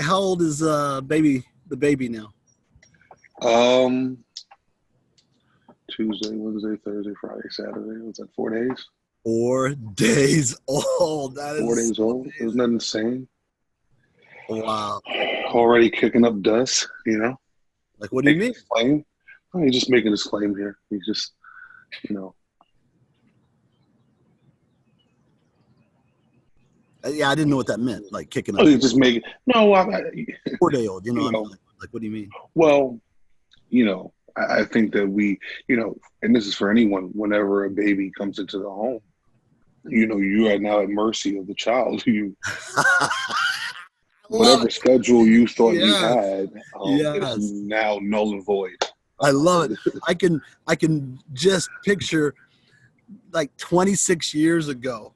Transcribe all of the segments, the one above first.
How old is the baby now? Tuesday, Wednesday, Thursday, Friday, Saturday. Was that 4 days? 4 days old. That is 4 days old. Isn't that insane? Wow. Already kicking up dust, you know? Like, what do you mean? Claim? Oh, he's just making his claim here. He's just, you know. Yeah, I didn't know what that meant. Like kicking up. Oh, he's just making. No, 4-day-old. You know, like, what do you mean? Well, you know, I think that we, you know, and this is for anyone. Whenever a baby comes into the home, you know, you are now at mercy of the child. Whatever schedule you thought you had, it is now null and void. I love it. I can just picture like 26 years ago.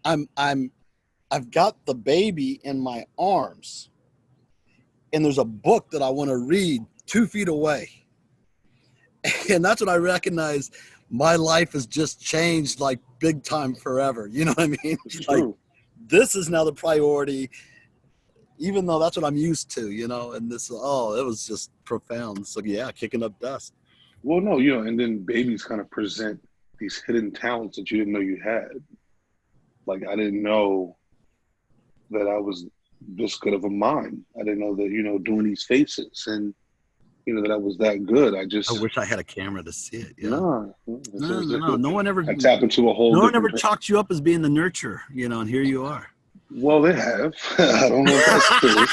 I've got the baby in my arms, and there's a book that I want to read 2 feet away, and that's when I recognize my life has just changed like big time forever. You know what I mean? It's like true. This is now the priority. Even though that's what I'm used to, you know, and it was just profound. So yeah, kicking up dust. Well, no, you know, and then babies kind of present these hidden talents that you didn't know you had. Like, I didn't know that I was this good of a mime. I didn't know that, you know, doing these faces and, you know, that I was that good. I wish I had a camera to see it. Yeah. No. No one ever. I tap into a whole. No one ever chalked you up as being the nurturer, you know, and here you are. Well, they have. I don't know if that's true.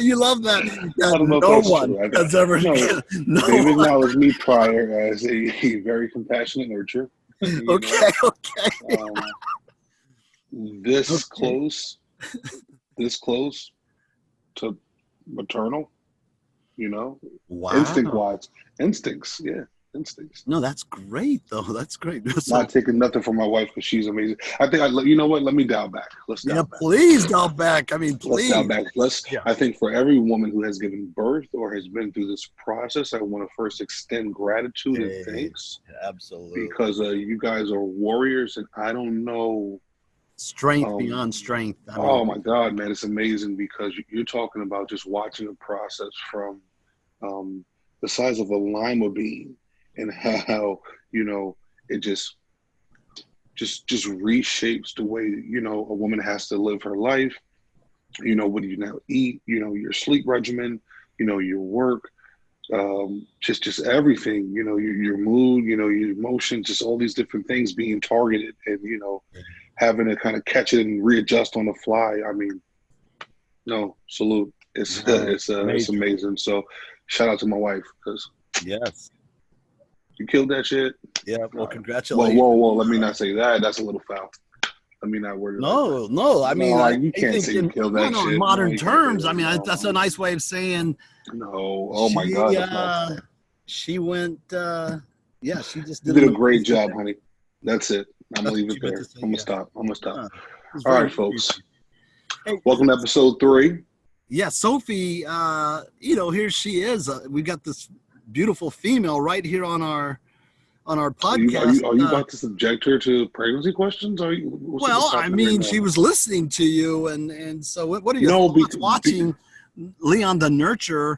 You love that. I don't know if that's true. Has ever. They've acknowledged me prior as a very compassionate nurturer. Okay. This close to maternal, you know. Wow. Instincts. No, that's great though. That's great. Not taking nothing from my wife because she's amazing. I think you know what? Let me dial back. Please dial back. I mean, please. Let's dial back. I think for every woman who has given birth or has been through this process, I want to first extend gratitude and thanks. Absolutely. Because you guys are warriors, and I don't know. Strength beyond strength. Oh my God, man, it's amazing because you're talking about just watching a process from the size of a lima bean. And how, you know, it just reshapes the way, you know, a woman has to live her life. You know, what do you now eat? You know, your sleep regimen, you know, your work, just everything, you know, your mood, you know, your emotions, just all these different things being targeted and, you know, having to kind of catch it and readjust on the fly. I mean, no, salute. It's amazing. So shout out to my wife because yes. You killed that shit. Yeah. Well, congratulations. Whoa. Let me not say that. That's a little foul. Let me not word it. No. I mean, you can't say you killed that shit. In modern terms, I mean, that's a nice way of saying. No. Oh my God. She went. She just did a great job, honey. That's it. I'm gonna leave it there. I'm gonna stop. All right, folks. Hey, welcome to episode 3. Yeah, Sophie. You know, here she is. We got this beautiful female right here on our podcast. Are you about to subject her to pregnancy questions? I mean, she was listening to you, and so what are your thoughts watching Leon the Nurturer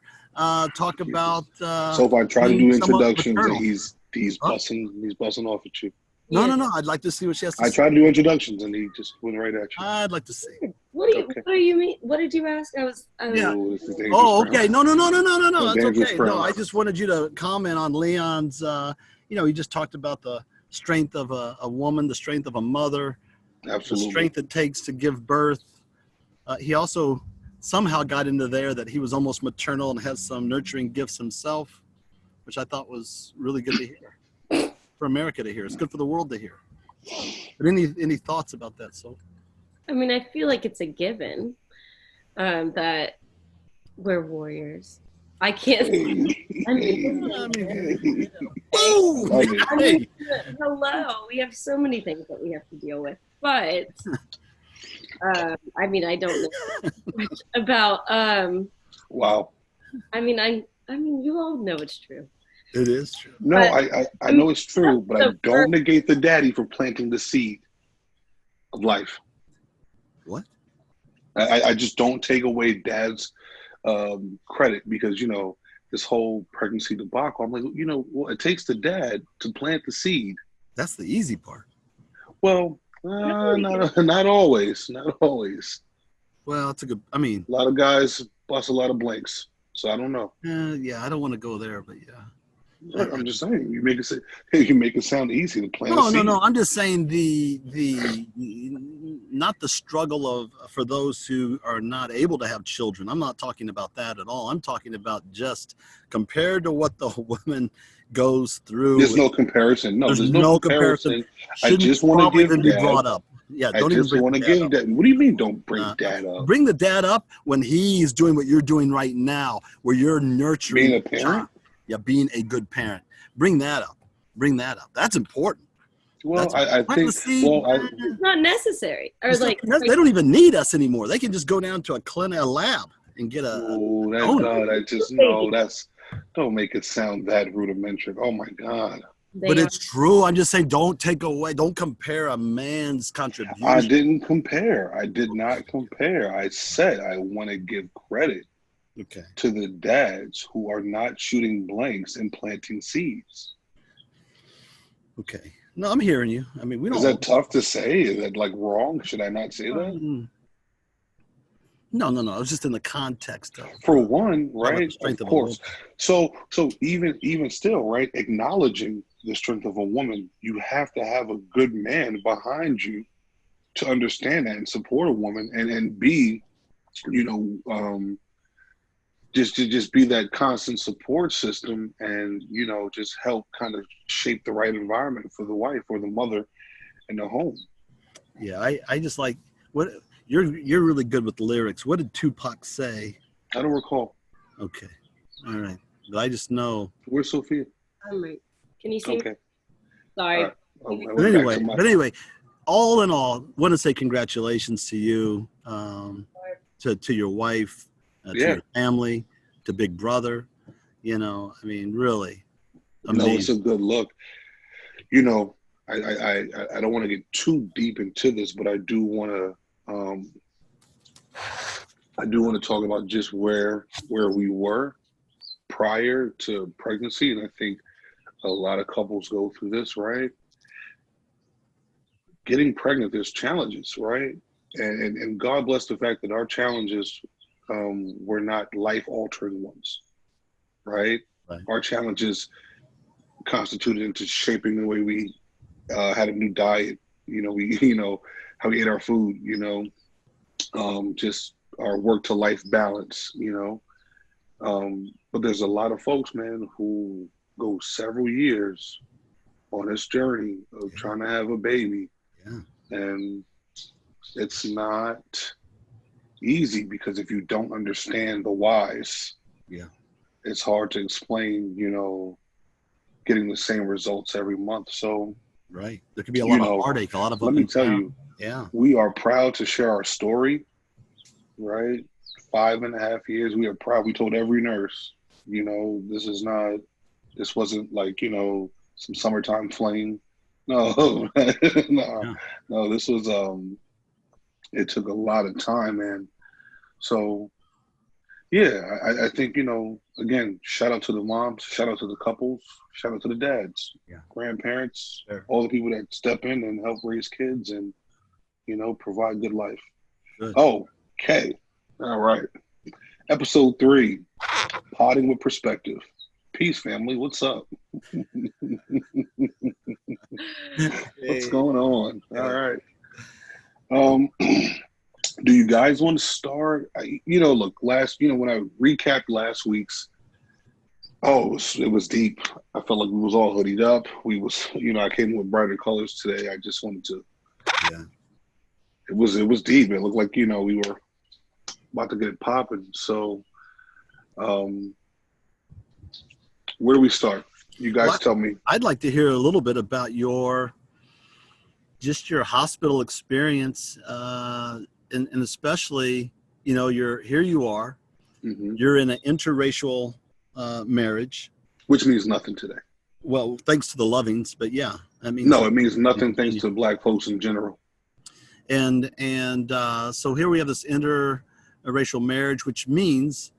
talk about? So if I try to do introductions, and he's busting off at you. No. I'd like to see what she has to say. I tried to do introductions, and he just went right at you. I'd like to see. What do you mean? What did you ask? Yeah. Oh, okay. No. That's okay. No, I just wanted you to comment on Leon's. You know, he just talked about the strength of a woman, the strength of a mother, absolutely, the strength it takes to give birth. He also somehow got into there that he was almost maternal and has some nurturing gifts himself, which I thought was really good to hear for America to hear. It's good for the world to hear. But any thoughts about that, So? I mean, I feel like it's a given that we're warriors. I can't. Hello. We have so many things that we have to deal with, but I mean, I don't know much about. Wow. I mean, you all know it's true. It is true. No, I know it's true, but I don't negate the daddy for planting the seed of life. What? I just don't take away dad's credit because, this whole pregnancy debacle. I'm like, well, it takes the dad to plant the seed. That's the easy part. Well, not always. Not always. Well, it's a good. A lot of guys bust a lot of blanks. So I don't know. Yeah, I don't want to go there, but yeah. I'm just saying, you make it sound easy to plant a seed. No. I'm just saying the not the struggle for those who are not able to have children. I'm not talking about that at all. I'm talking about just compared to what the woman goes through. There's no comparison. No, there's no comparison. I just want to give even be brought up. Yeah, don't even bring the dad up. What do you mean don't bring dad up? Bring the dad up when he's doing what you're doing right now, where you're nurturing. Being a parent? Yeah, being a good parent. Bring that up. That's important. Well, I think it's not necessary. Or they don't even need us anymore. They can just go down to a lab and get a. Oh, don't make it sound that rudimentary. Oh my God. But it's true. I'm just saying, don't compare a man's contribution. I didn't compare. I did not compare. I said I want to give credit to the dads who are not shooting blanks and planting seeds. Okay. No, I'm hearing you. We don't. Is that tough to say? Is that wrong? Should I not say that? No. I was just in the context of. For one, right? Of course. So even still, right? Acknowledging the strength of a woman, you have to have a good man behind you to understand that and support a woman, and be, just be that constant support system, and just help kind of shape the right environment for the wife or the mother in the home. Yeah, I just like what you're really good with the lyrics. What did Tupac say? I don't recall. Okay, all right, but I just know. Where's Sophia? I'm right. Can you see? Okay. Sorry. But anyway, all in all, I want to say congratulations to you, to your wife, to your family, to Big Brother. Really amazing. No, it's a good look. I don't want to get too deep into this, but I do want to talk about just where we were prior to pregnancy, and I think a lot of couples go through this, right? Getting pregnant, there's challenges, right? And God bless the fact that our challenges were not life-altering ones, right? Our challenges constituted into shaping the way we had a new diet, how we ate our food, just our work-to-life balance, but there's a lot of folks, man, who go several years on this journey of trying to have a baby, and it's not easy because if you don't understand the whys, it's hard to explain, getting the same results every month. So there could be a lot of heartache, a lot of. Let me tell you, we are proud to share our story, right? 5.5 years, we are proud. We told every nurse, this wasn't like, some summertime fling. No, no, this was, it took a lot of time, man. So, I think, again, shout out to the moms, shout out to the couples, shout out to the dads, grandparents, all the people that step in and help raise kids and, provide good life. Good. Okay. All right. Episode 3, Potting with Perspective. Peace, family. What's up? What's going on? All right. Do you guys want to start? Look, when I recapped last week's, it was deep. I felt like we was all hoodied up. We was, I came with brighter colors today. I just wanted to. Yeah. It was deep. It looked like we were about to get it popping. So, where do we start? You guys tell me. I'd like to hear a little bit about your hospital experience, and especially, here you are, you're in an interracial marriage. Which means nothing today. Well, thanks to the Lovings, but yeah. No, it means nothing thanks to Black folks in general. And so here we have this interracial marriage, which means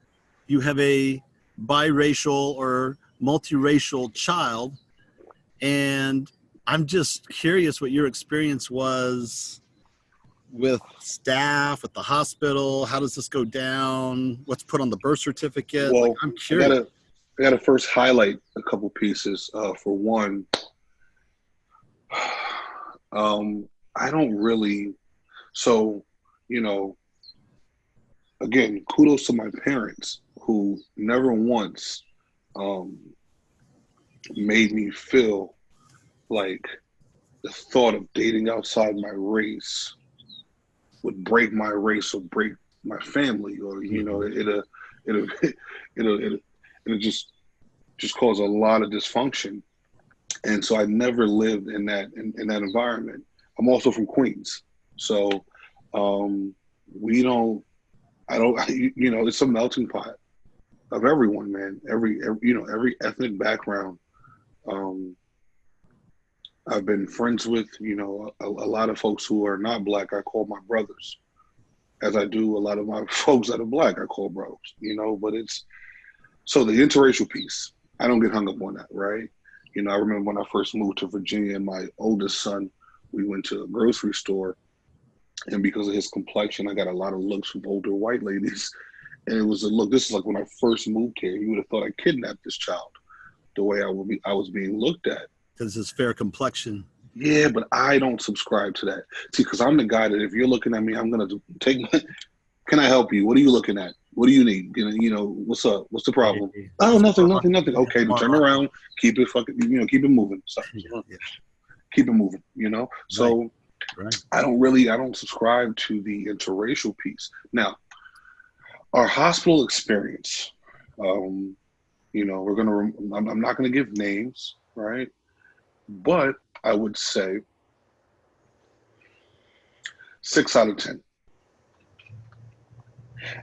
you have a biracial or multiracial child. And I'm just curious what your experience was with staff at the hospital. How does this go down? What's put on the birth certificate? Well, like, I'm curious. I gotta first highlight a couple pieces. For one, I don't really. So, you know, again, kudos to my parents who never once made me feel like the thought of dating outside my race would break my race or break my family, or it'll just cause a lot of dysfunction. And so I never lived in that environment. I'm also from Queens, so we don't. I don't. It's a melting pot of everyone, man. Every ethnic background. I've been friends with, a lot of folks who are not black. I call my brothers, as I do a lot of my folks that are black. I call bros, But it's so the interracial piece. I don't get hung up on that, right? I remember when I first moved to Virginia, and my oldest son, we went to a grocery store, and because of his complexion, I got a lot of looks from older white ladies. And it was a look. This is like when I first moved here. You would have thought I kidnapped this child, the way I was being looked at. Because his fair complexion. Yeah, but I don't subscribe to that. See, because I'm the guy that if you're looking at me, I'm gonna take. Can I help you? What are you looking at? What do you need? What's up? What's the problem? Oh, nothing. Okay, then turn around. Keep it keep it moving. Keep it moving. So Right. I don't subscribe to the interracial piece. Now, our hospital experience. I'm not gonna give names, right? But I would say 6 out of 10.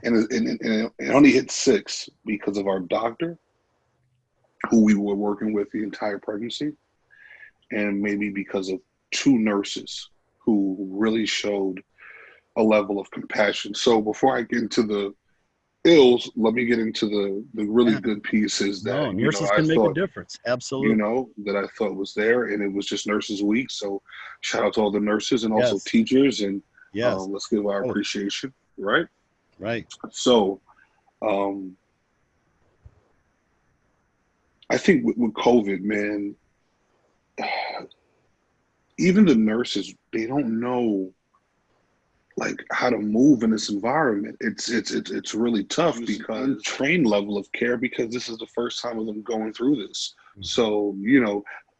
And it only hit 6 because of our doctor, who we were working with the entire pregnancy, and maybe because of 2 nurses who really showed a level of compassion. So before I get into the ills, let me get into the really good pieces that nurses I can make thought, a difference. Absolutely. that I thought was there, and it was just Nurses Week. So shout out to all the nurses and also teachers, and let's give our appreciation, right? Right. So I think with COVID, man, even the nurses, they don't know like how to move in this environment. It's really tough because trained level of care, because this is the first time of them going through this. Mm-hmm. So,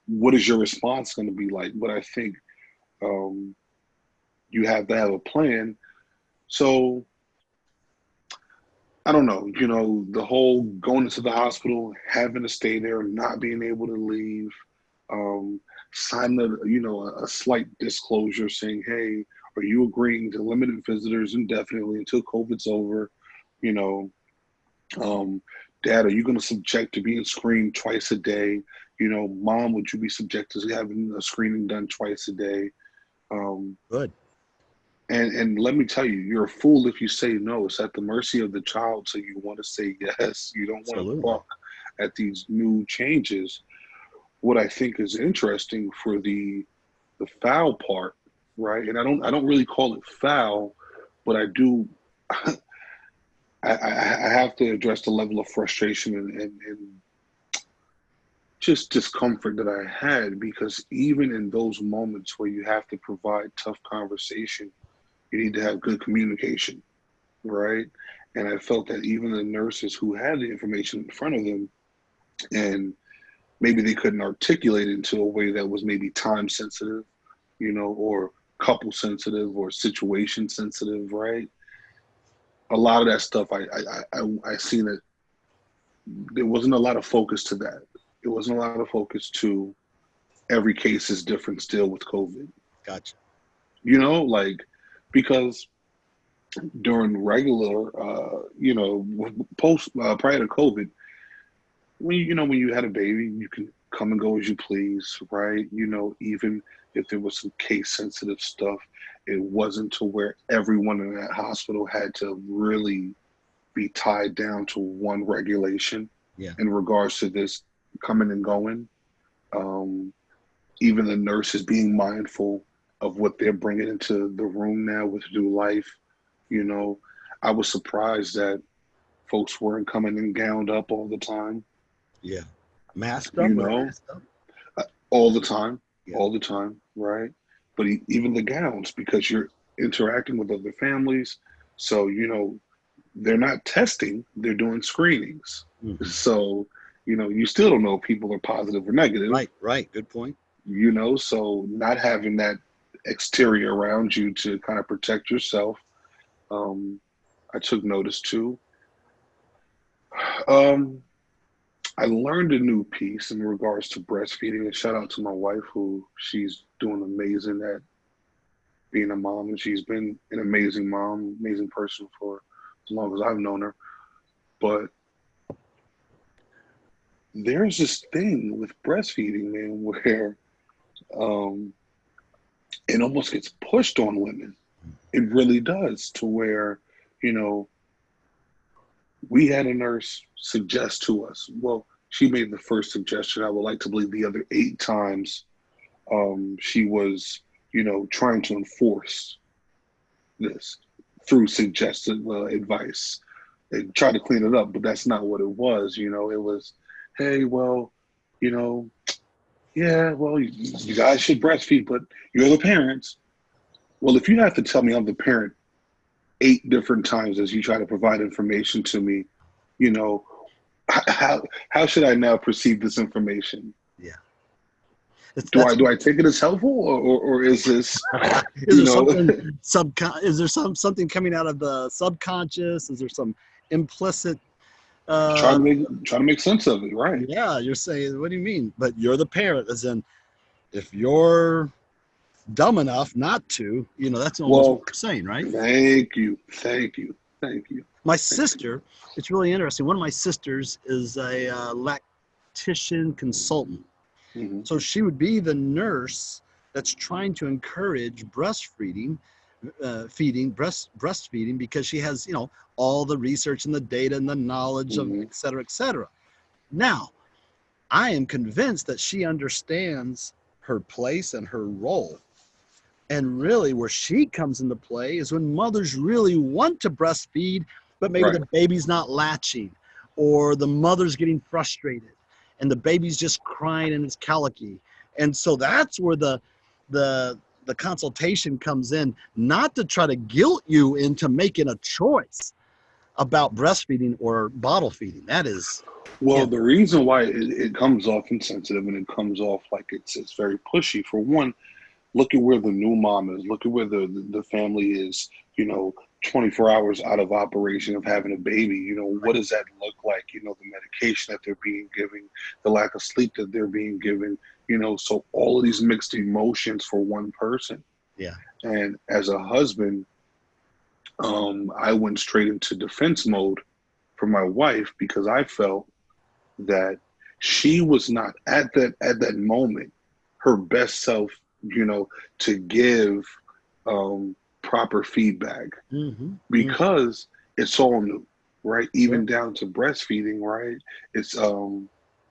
what is your response going to be like? But I think you have to have a plan. So I don't know, the whole going into the hospital, having to stay there, not being able to leave, signing a slight disclosure saying, hey, are you agreeing to limited visitors indefinitely until COVID's over? Dad, are you going to subject to being screened twice a day? Mom, would you be subject to having a screening done twice a day? Good. And let me tell you, you're a fool if you say no. It's at the mercy of the child, so you want to say yes. You don't want to balk at these new changes. What I think is interesting for the foul part, right? And I don't really call it foul, but I do. I have to address the level of frustration and just discomfort that I had, because even in those moments where you have to provide tough conversation, you need to have good communication, right? And I felt that even the nurses who had the information in front of them, and maybe they couldn't articulate it into a way that was maybe time sensitive, or couple sensitive or situation sensitive, right? A lot of that stuff, I seen it. There wasn't a lot of focus to that. It wasn't a lot of focus to every case is different still with COVID. Gotcha. Because during regular, post prior to COVID, when you had a baby, come and go as you please, right? Even if there was some case sensitive stuff, it wasn't to where everyone in that hospital had to really be tied down to one regulation Yeah. in regards to this coming and going. Um, Even the nurses being mindful of what they're bringing into the room now with new life. You know, I was surprised that folks weren't coming in gowned up all the time. Yeah. Masked You up or know, masked up? all the time, Yeah. all the time, right? But even the gowns, because you're interacting with other families, so they're not testing; they're doing screenings. Mhm. So you still don't know if people are positive or negative. Right. Good point. So not having that exterior around you to kind of protect yourself, um, I took notice too. Um, I learned a new piece in regards to breastfeeding, and shout out to my wife, who she's doing amazing at being a mom, and she's been an amazing mom, amazing person for as long as I've known her. But there's this thing with breastfeeding, man, where um, it almost gets pushed on women. It really does, to where, you know, we had a nurse suggest to us. Well, she made the first suggestion. I would like to believe the other 8 times she was, trying to enforce this through suggested advice and try to clean it up, but that's not what it was. It was, hey, well, you know, yeah, well, you guys should breastfeed, but you're the parents. Well, if you have to tell me I'm the parent 8 different times as you try to provide information to me, you know, how should I now perceive this information? Yeah. Do I take it as helpful, or is this, Is you there know, is there something coming out of the subconscious? Is there some implicit try uh to make sense of it, right? yeah, you're saying, what do you mean? But you're the parent, as in, if you're dumb enough not to, that's almost what Well, you're saying, right? thank you, thank you, thank you, My thank you. sister, it's really interesting. One of my sisters is a lactation consultant. Hmm. So she would be the nurse that's trying to encourage breastfeeding, because she has, all the research and the data and the knowledge of Hmm. et cetera, et cetera. Now, I am convinced that she understands her place and her role. And really, where she comes into play is when mothers really want to breastfeed, but maybe Right. the baby's not latching, or the mother's getting frustrated, and the baby's just crying and it's colicky. And so that's where the the consultation comes in, not to try to guilt you into making a choice about breastfeeding or bottle feeding. That is, Well, yeah, the reason why it comes off insensitive and it comes off like it's very pushy, for one, look at where the new mom is. Look at where the family is, 24 hours out of operation of having a baby. What does that look like? The medication that they're being given, the lack of sleep that they're being given, so all of these mixed emotions for one person. yeah, And as a husband, I went straight into defense mode for my wife because I felt that she was not at that moment her best self, to give proper feedback, mm-hmm. because it's all new, right? Sure. Even down to breastfeeding, right? It's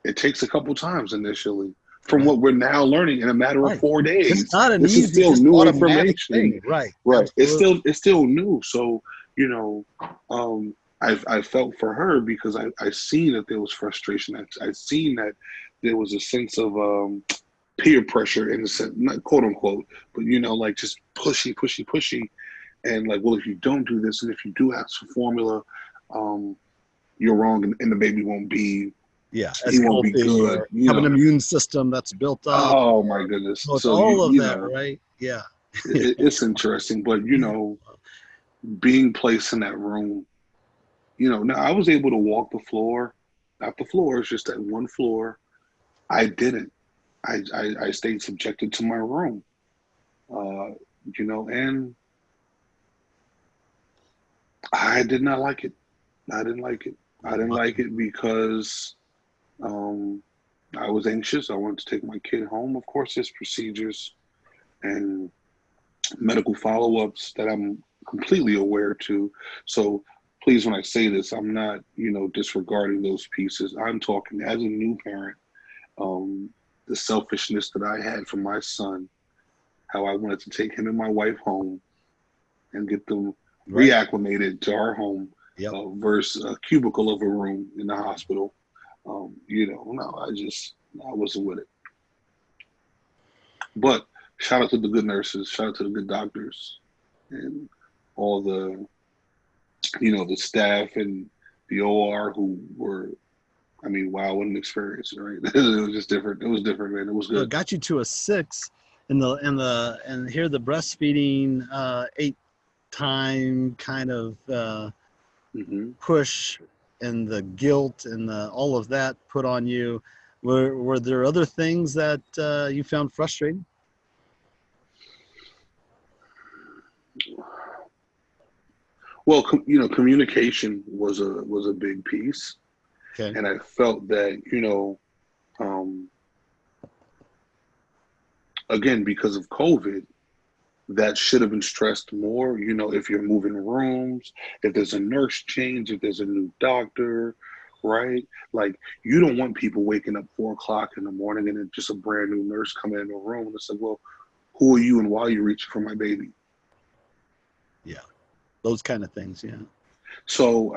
it takes a couple times initially, from Right. what we're now learning in a matter of Right. four It's days. not an This is easy, still just new automatic information, thing. Right. right? It's Absolutely. still new. So, you know, um, I felt for her because I seen that there was frustration. I seen that there was a sense of peer pressure, in the sense, not quote unquote, but like just pushy, pushy, pushy, and like, well, if you don't do this, and if you do have some formula, um, you're wrong, and the baby won't be, Yeah, he as won't be healthy, good, or have an immune system that's built up. Oh my goodness! So it's So you all of you that, know right? Yeah. it's interesting, but being placed in that room, now I was able to walk the floor, not the floors, just that one floor. I didn't. I stayed subjected to my room, uh, and I did not like it. I didn't like it. I didn't like it because um, I was anxious. I wanted to take my kid home. Of course, there's procedures and medical follow-ups that I'm completely aware to. So please, when I say this, I'm not, disregarding those pieces. I'm talking as a new parent, the selfishness that I had for my son, how I wanted to take him and my wife home and get them Right. reacclimated to our home Yep. versus a cubicle of a room in the hospital. No, I wasn't with it. But shout out to the good nurses, shout out to the good doctors, and all the staff and the OR who were, I mean, wow, what an experience, right? It was just different. It was different, man. It was So it good. got you to a 6 and here the breastfeeding 8 time kind of Hmm. push and the guilt and all of that put on you. Were there other things that you found frustrating? Well, communication was a big piece, Okay. and I felt that um, again because of COVID, that should have been stressed more. If you're moving rooms, if there's a nurse change, if there's a new doctor, right? Like you don't want people waking up 4 o'clock in the morning and then just a brand new nurse coming in the room and it's like, well, who are you and why are you reaching for my baby? Yeah. Those kind of things. Yeah. So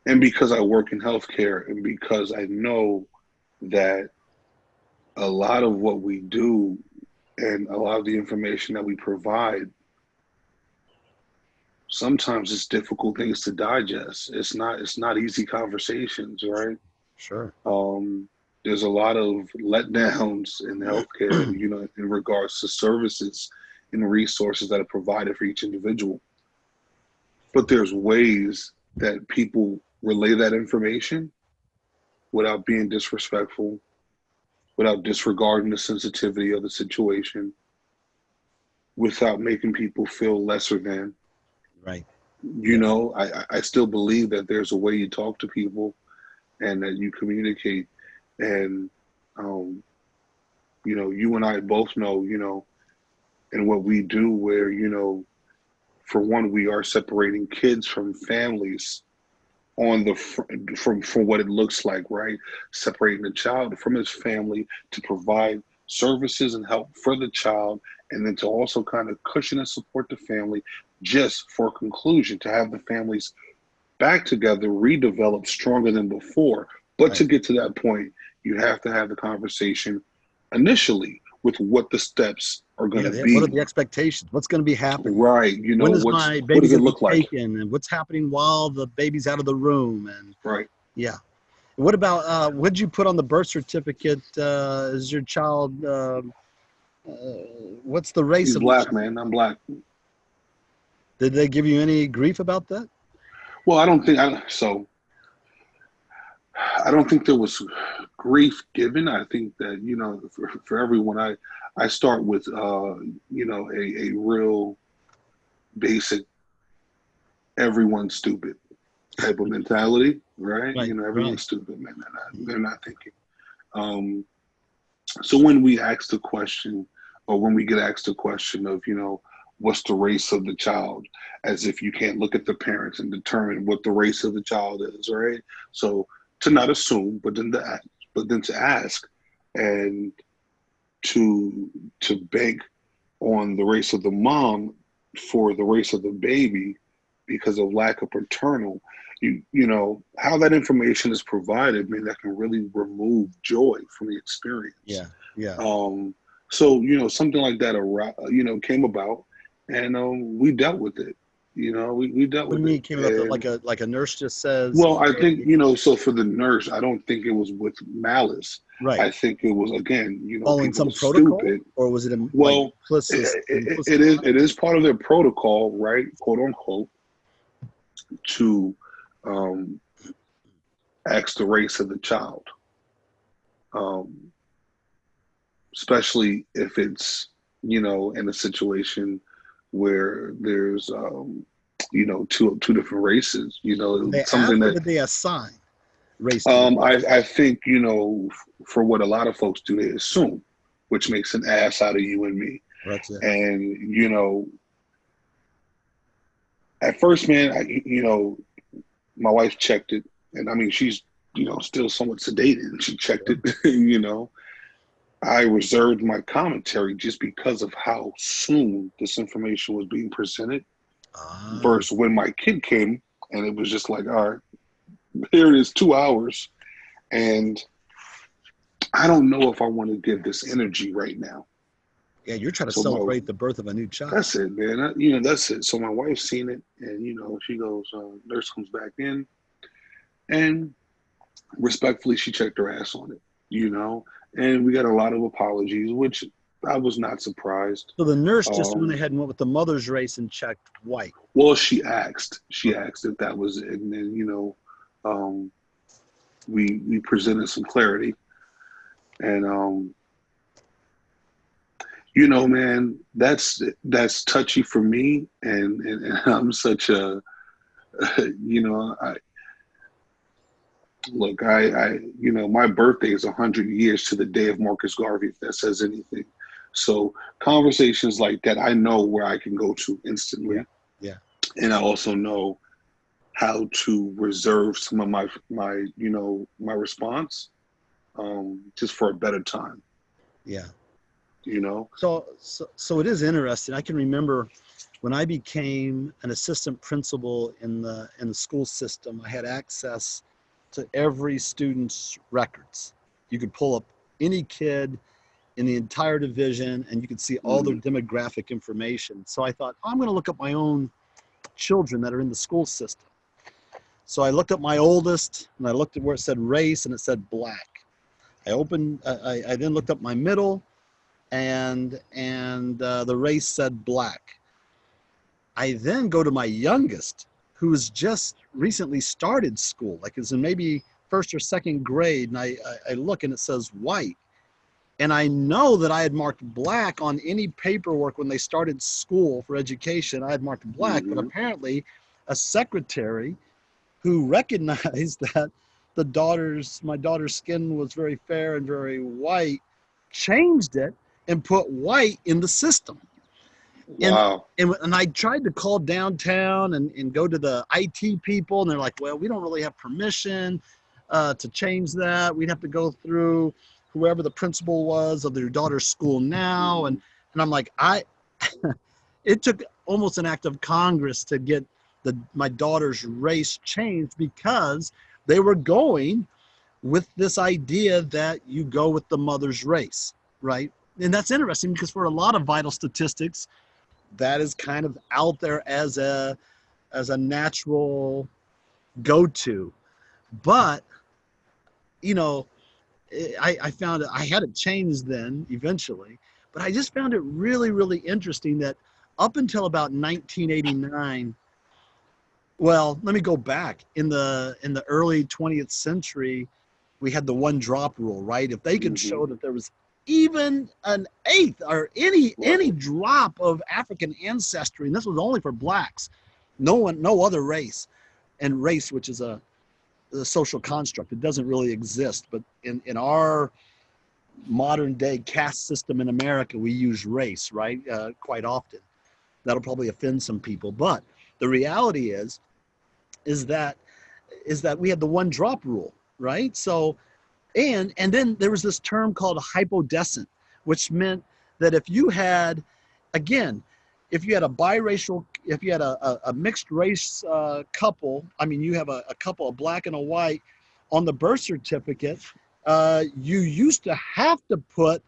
and because I work in healthcare and because I know that a lot of what we do and a lot of the information that we provide sometimes it's difficult things to digest. It's not easy conversations, right? Sure. There's a lot of letdowns in healthcare, in regards to services and resources that are provided for each individual. But there's ways that people relay that information without being disrespectful, without disregarding the sensitivity of the situation, without making people feel lesser than. Right. You Yes. know, I still believe that there's a way you talk to people and that you communicate. And, you and I both know, and what we do where, for one, we are separating kids from families on the from what it looks like, right? Separating the child from his family to provide services and help for the child, and then to also kind of cushion and support the family, just for conclusion to have the families back together, redeveloped stronger than before. But to Right. get to that point, you have to have the conversation initially with what the steps are going Yeah. to What are be. the expectations? What's going to be happening? Right. When is my What baby does it going to be look like? taken? And what's happening while the baby's out of the room? And Right. yeah. What about what'd you put on the birth certificate? Is your child? Uh, what's the race He's of the black, child? man. I'm black. Did they give you any grief about that? Well, I don't think there was grief given. I think that, for everyone, I start with, a real basic, everyone's stupid type of mentality, right? Right. Everyone's Right. stupid, man. They're not thinking. Um, so when we ask the question, or when we get asked the question of, what's the race of the child, as if you can't look at the parents and determine what the race of the child is, right? So to not assume, but then to ask, and to bank on the race of the mom for the race of the baby because of lack of paternal. How that information is provided, man, that can really remove joy from the experience. Yeah. Yeah. So something like that, came about, and we dealt with it. We dealt What do with you it, mean came about? and Like a nurse just says, well, I think, "Hey," so for the nurse, I don't think it was with malice. right, I think it was, again, following people some are protocol, stupid. or was it like Well, implicit? it is part of their protocol, right? Quote unquote, to um, ask the race of the child, um, especially if it's, in a situation where there's, two different races, Did they something ask or that, did they assign? race? I think, you know, for what a lot of folks do, they assume, which makes an ass out of you and me. That's it. And, you know, at first, man, you know, my wife checked it. And I mean, she's, you know, still somewhat sedated, and she checked it, you know. I reserved my commentary just because of how soon this information was being presented versus when my kid came, and it was just like, all right, here it is, 2 hours. And I don't know if I want to give this energy right now. Yeah, you're trying to celebrate the birth of a new child. That's it, man. You know, that's it. So my wife's seen it, and, you know, she goes, nurse comes back in, and respectfully, she checked her ass on it, you know, and we got a lot of apologies, which I was not surprised. So the nurse just went ahead and went with the mother's race and checked white. Well, she asked if that was it, and then, you know, we presented some clarity, and you know, man, that's touchy for me, and I'm such a, you know, Look, you know, my birthday is 100 years to the day of Marcus Garvey, if that says anything. So conversations like that, I know where I can go to instantly. Yeah. And I also know how to reserve some of my you know, my response, just for a better time. Yeah. You know? So it is interesting. I can remember when I became an assistant principal in the school system, I had access to every student's records. You could pull up any kid in the entire division and you could see all their demographic information. So I thought, I'm going to look up my own children that are in the school system. So I looked up my oldest and I looked at where it said race and it said black. I then looked up my middle and the race said black. I then go to my youngest, who has just recently started school, like is in maybe first or second grade, and I look and it says white. And I know that I had marked black on any paperwork when they started school for education. I had marked black, but apparently a secretary who recognized that my daughter's skin was very fair and very white, changed it and put white in the system. Wow. And I tried to call downtown and go to the IT people, and they're like, well, we don't really have permission to change that. We'd have to go through whoever the principal was of their daughter's school now. And I'm like, it took almost an act of Congress to get my daughter's race changed because they were going with this idea that you go with the mother's race, right? And that's interesting because for a lot of vital statistics, that is kind of out there as a natural go-to. But, you know, I found it, I had it changed then eventually, but I just found it really, really interesting that up until about 1989, well, let me go back. In the early 20th century, we had the one drop rule, right? If they could show that there was even an eighth or any drop of African ancestry, and this was only for blacks, no other race, and race, which is a social construct, it doesn't really exist. But in our modern day caste system in America, we use race, right? Quite often. That'll probably offend some people, but the reality is that we had the one drop rule, right? So. And then there was this term called hypodescent, which meant that if you had a biracial, if you had a mixed race couple, I mean, you have a couple, a black and a white, on the birth certificate, you used to have to put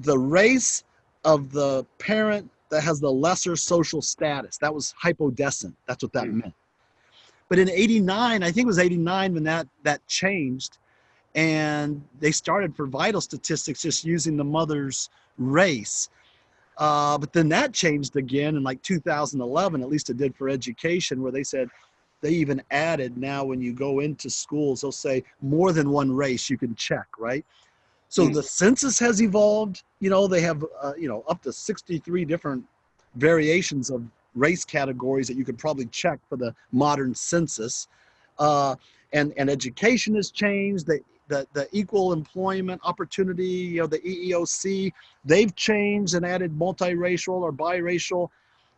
the race of the parent that has the lesser social status. That was hypodescent. That's what that meant. But in 89, I think it was 89 when that changed. And they started for vital statistics just using the mother's race. But then that changed again in like 2011, at least it did for education, where they said they even added now when you go into schools, they'll say more than one race you can check, right? So the census has evolved. You know, they have, up to 63 different variations of race categories that you could probably check for the modern census. and education has changed. The equal employment opportunity, the EEOC, they've changed and added multiracial or biracial.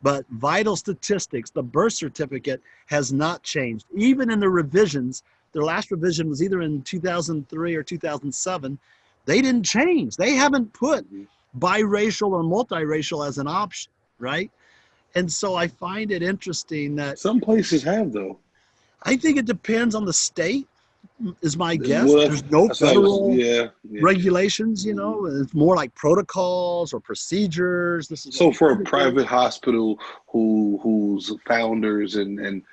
But vital statistics, the birth certificate has not changed. Even in the revisions, their last revision was either in 2003 or 2007. They didn't change. They haven't put biracial or multiracial as an option, right? And so I find it interesting that Some places have, though. I think it depends on the state, is my guess. Well, There's no federal yeah. regulations, It's more like protocols or procedures. This is So for a private hospital whose founders and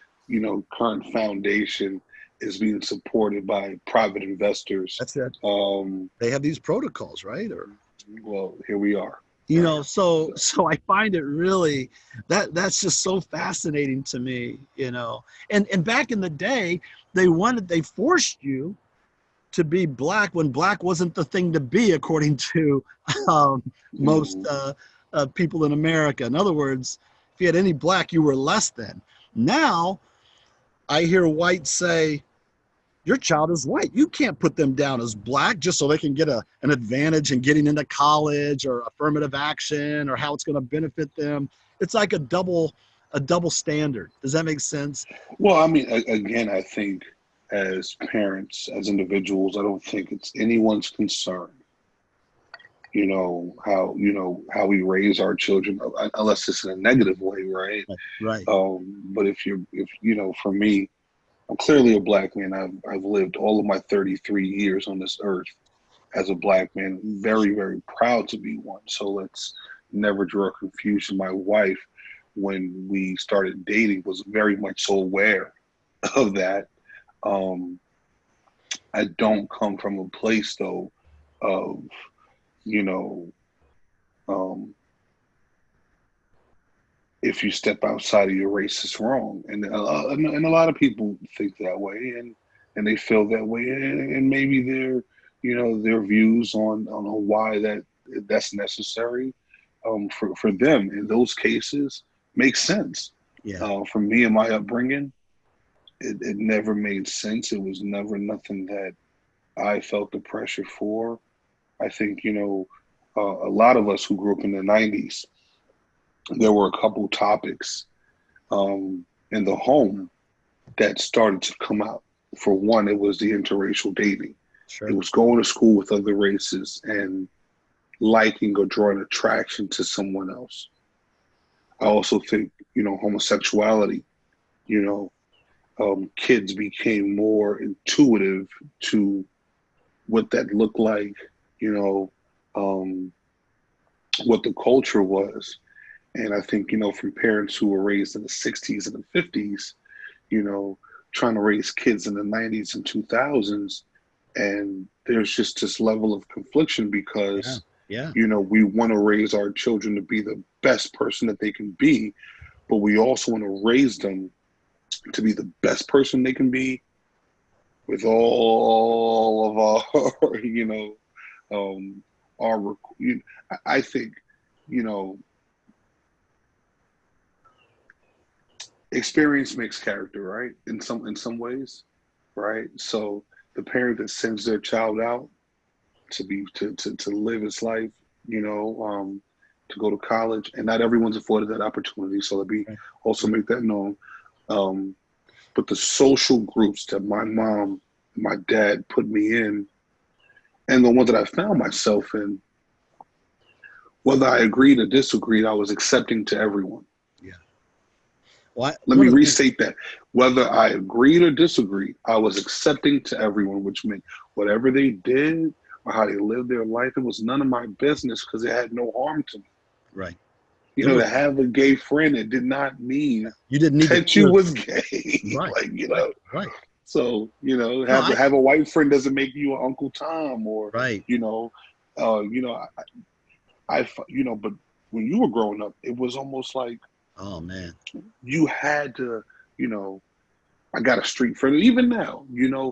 current foundation is being supported by private investors. That's it. They have these protocols, right? Or well, here we are. So I find it really that's just so fascinating to me, And back in the day, they forced you to be black when black wasn't the thing to be, according to most people in America. In other words, if you had any black, you were less than. Now, I hear whites say, your child is white. You can't put them down as black just so they can get an advantage in getting into college or affirmative action or how it's going to benefit them. It's like a double standard. Does that make sense? Well, I mean, again, I think as parents, as individuals, I don't think it's anyone's concern, how we raise our children, unless it's in a negative way, right? Right. But if for me, I'm clearly a black man. I've lived all of my 33 years on this earth as a black man. Very, very proud to be one. So let's never draw confusion. My wife, when we started dating, was very much so aware of that. I don't come from a place, though, of, if you step outside of your race, it's wrong. And a lot of people think that way, and they feel that way. And maybe their views on why that's necessary for them in those cases makes sense. Yeah. For me and my upbringing, it never made sense. It was never nothing that I felt the pressure for. I think, a lot of us who grew up in the 90s, there were a couple topics in the home that started to come out. For one, it was the interracial dating. Sure. It was going to school with other races and liking or drawing attraction to someone else. I also think, homosexuality, kids became more intuitive to what that looked like, what the culture was. And I think, from parents who were raised in the 60s and the 50s, trying to raise kids in the 90s and 2000s, and there's just this level of confliction because, we want to raise our children to be the best person that they can be, but we also want to raise them to be the best person they can be with all of our, I think, experience makes character, right? In some ways, right? So the parent that sends their child out to live his life, to go to college, and not everyone's afforded that opportunity. So let me also make that known. But the social groups that my mom, my dad put me in, and the ones that I found myself in, whether I agreed or disagreed, I was accepting to everyone. Yeah. Let me restate that. Whether I agreed or disagreed, I was accepting to everyone, which meant whatever they did or how they lived their life, it was none of my business because it had no harm to me. Right. To have a gay friend, it did not mean you didn't need that you was gay. Right. Right. So, have a white friend doesn't make you an Uncle Tom or, right. But when you were growing up, it was almost like, oh man, you had to, I got a street friend, even now,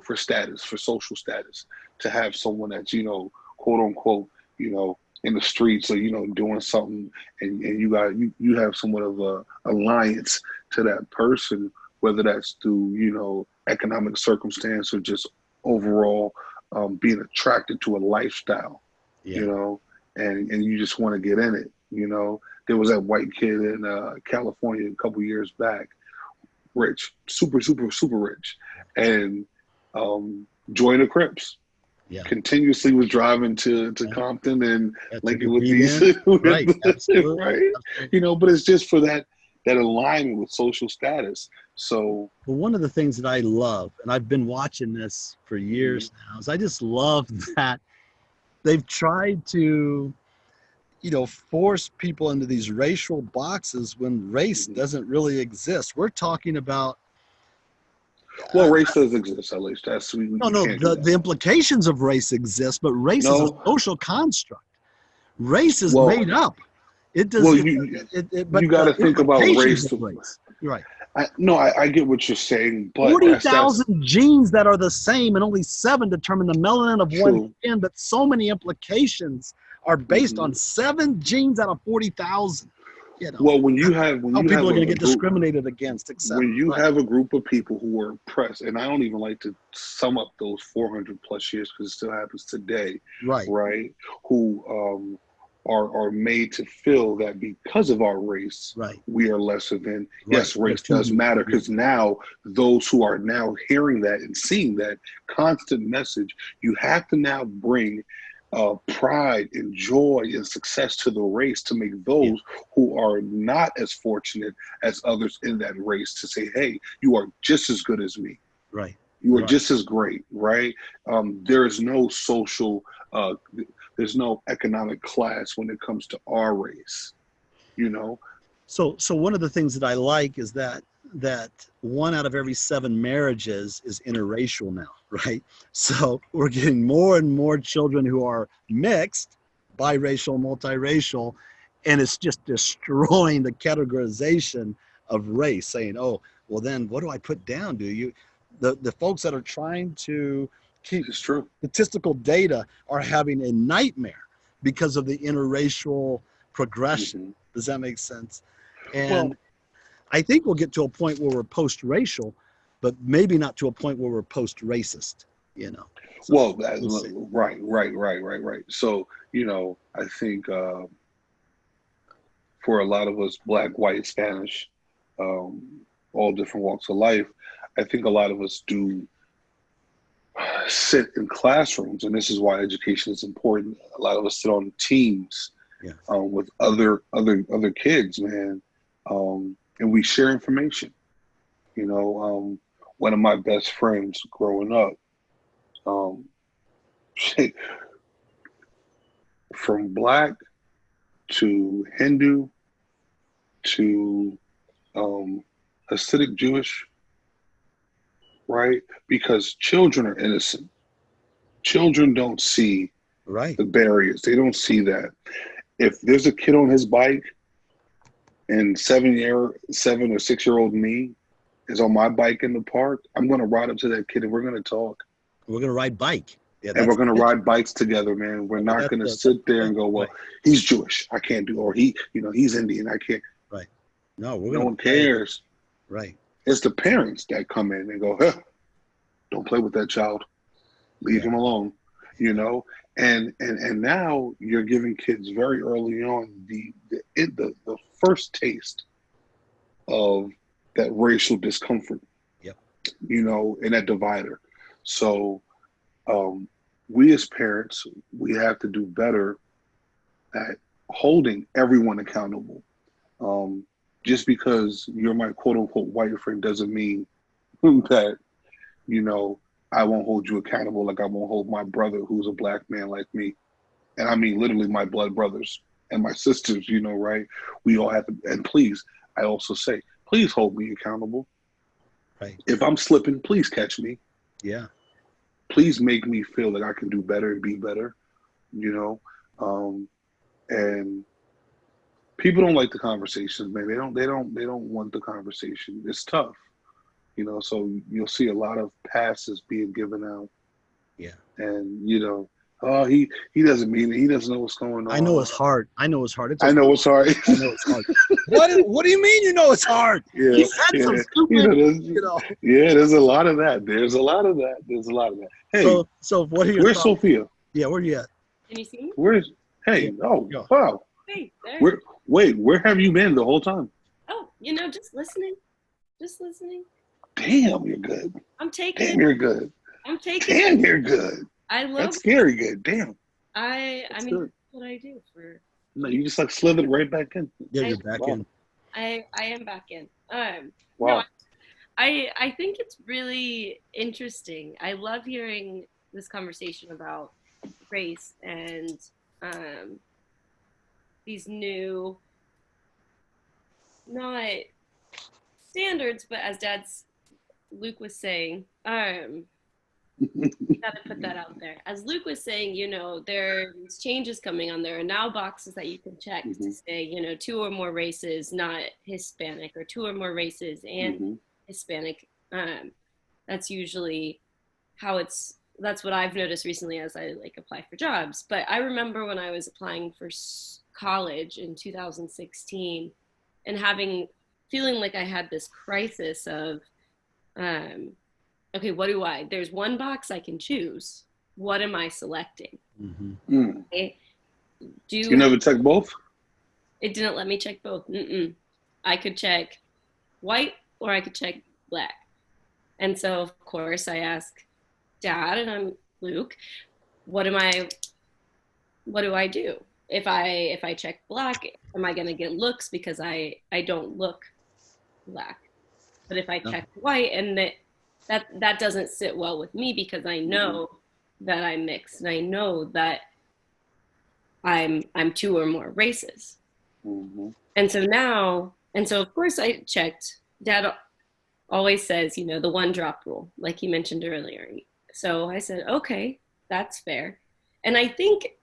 for social status, to have someone that's, quote unquote, in the streets or, doing something, and you have somewhat of a alliance to that person, whether that's through, economic circumstance or just overall being attracted to a lifestyle, Yeah. you know, and you just want to get in it, you know. There was that white kid in California a couple years back, rich, super, super, super rich, and joined the Crips. Yeah. Continuously was driving to Yeah. Compton and Yeah, linking with these, right? Absolutely. right? Absolutely. You know, but it's just for that alignment with social status. So, Well, one of the things that I love, and I've been watching this for years now, is I just love that they've tried to, force people into these racial boxes when race doesn't really exist. We're talking about well, race does exist, at least. That's we no, can't do the that. implications of race exist, but race is a No, social construct. Race is well, made up. It does, well, you but got the to think about implications race. of race. You're right. No, I get what you're saying, but that's 40,000 genes that are the same, and only 7 determine the melanin of one true. skin, but so many implications are based Hmm. on 7 genes out of 40,000. Well, when How you people have are going to a get group discriminated against, etc. when you Right. have a group of people who are oppressed, and I don't even like to sum up those 400 plus years because it still happens today, Right. right? Who are made to feel that because of our race, Right. we are lesser than. Right. Yes, race does matter Yeah. because now those who are now hearing that and seeing that constant message, you have to now bring pride and joy and success to the race to make Yeah. those who are not as fortunate as others in that race to say, hey, you are just as good as me. Right. You are Right. just as great, right? There is no social, there's no economic class when it comes to our race, you know? So one of the things that I like is that 1 out of every 7 marriages is interracial now, right? So we're getting more and more children who are mixed, biracial, multiracial, and it's just destroying the categorization of race, saying, oh, well then what do I put down? Do you the folks that are trying to keep It's true. statistical data are having a nightmare because of the interracial progression. Hmm. Does that make sense? Well, And I think we'll get to a point where we're post-racial, but maybe not to a point where we're post-racist, So well, we'll see. right. So, I think for a lot of us, black, white, Spanish, um, all different walks of life, I think a lot of us do sit in classrooms, and this is why education is important. A lot of us sit on teams Yeah. with other kids, man, and we share information. One of my best friends growing up, um, from black to Hindu to Hasidic Jewish, right? Because children are innocent. Children don't see Right. the barriers. They don't see that. If there's a kid on his bike and 7 or 6 year old me is on my bike in the park, I'm gonna ride up to that kid and we're gonna talk. We're going to ride bike. Yeah, And we're that's gonna it. ride bikes together, man. We're I mean, not gonna that's sit there the and go, well, right. he's Jewish, I can't do, or he's Indian, I can't. Right. No, we're No going one to play. cares. Right. It's the parents that come in and go, huh, don't play with that child. Leave Yeah. him alone. You Yeah. know, and now you're giving kids very early on the first taste of that racial discomfort. Yep. In that divider. So um, we as parents, we have to do better at holding everyone accountable. Um, just because you're my quote unquote white friend doesn't mean that, you know, I won't hold you accountable like I won't hold my brother who's a black man like me. And I mean literally my blood brothers and my sisters, right? We all have to, and please, I also say, please hold me accountable. Right. If I'm slipping, please catch me. Yeah. Please make me feel that I can do better and be better, you know. And people don't like the conversations, man. They don't want the conversation. It's tough, so you'll see a lot of passes being given out, Yeah. and Oh, he doesn't mean it. He doesn't know what's going on. I know it's hard. I know it's hard. I know it's hard. I know it's hard. What do you mean you know it's hard? Yeah, You said some stupid, Yeah, there's a lot of that. There's a lot of that. Hey, so what are your where's thoughts? Sophia? Yeah, where are you at? Can you see me? Where's? Hey, oh, wow. Hey, there. Where have you been the whole time? Oh, just listening. Just listening. Damn, you're good. I'm taking Damn, you're good. I'm taking Damn, you're good. I love That's scary good. Damn. I mean, good. that's what I do for. No, you just like slithered right back in. Yeah, you're back in. I am back in. Wow. No, I think it's really interesting. I love hearing this conversation about race and these new, not standards, but as Luke was saying, gotta put that out there. As Luke was saying, there's changes coming on. There are now boxes that you can check to say, 2 or more races, not Hispanic, or 2 or more races and Hispanic. That's usually how that's what I've noticed recently as I apply for jobs. But I remember when I was applying for college in 2016 and feeling like I had this crisis of, okay, there's one box I can choose. What am I selecting? Okay. You never check both? It didn't let me check both. I could check white or I could check black. And so, of course, I ask Dad, and I'm Luke, what do I do? If I check black, am I going to get looks because I don't look black? But if I check white, and that doesn't sit well with me because I know that I'm mixed and I know that I'm 2 or more races. And so of course I checked. Dad always says, the 1 drop rule, like he mentioned earlier. So I said, okay, that's fair. And I think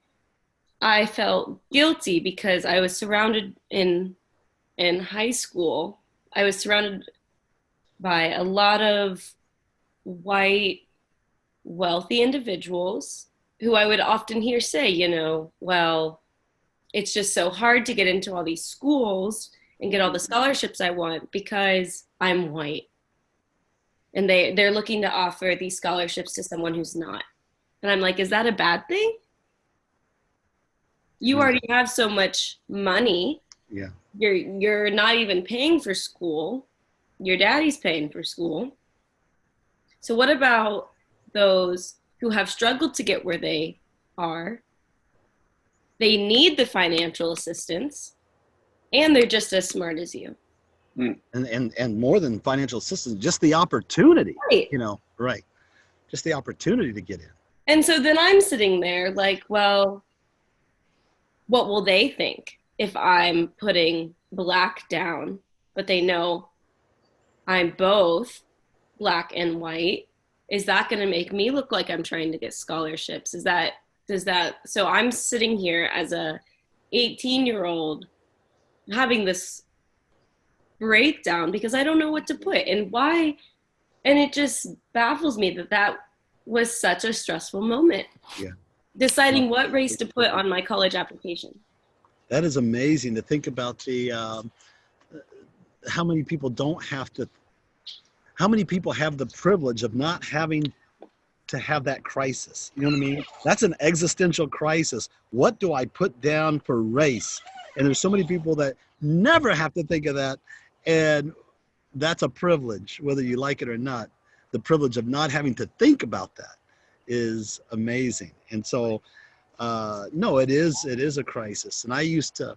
I felt guilty because I was surrounded in high school. I was surrounded by a lot of white, wealthy individuals who I would often hear say, well, it's just so hard to get into all these schools and get all the scholarships I want because I'm white. And they're looking to offer these scholarships to someone who's not. And I'm like, is that a bad thing? You already have so much money. Yeah. You're not even paying for school. Your daddy's paying for school. So what about those who have struggled to get where they are? They need the financial assistance, and they're just as smart as you. And more than financial assistance, just the opportunity, right. Right. Just the opportunity to get in. And so then I'm sitting there like, well, what will they think if I'm putting black down, but they know I'm both black and white? Is that going to make me look like I'm trying to get scholarships? So I'm sitting here as a 18-year-old having this breakdown because I don't know what to put and why. And it just baffles me that was such a stressful moment. Yeah. Deciding what race to put on my college application. That is amazing to think about how many people have the privilege of not having to have that crisis. You know what I mean? That's an existential crisis. What do I put down for race? And there's so many people that never have to think of that. And that's a privilege, whether you like it or not. The privilege of not having to think about that is amazing. And so, no, it is a crisis. And I used to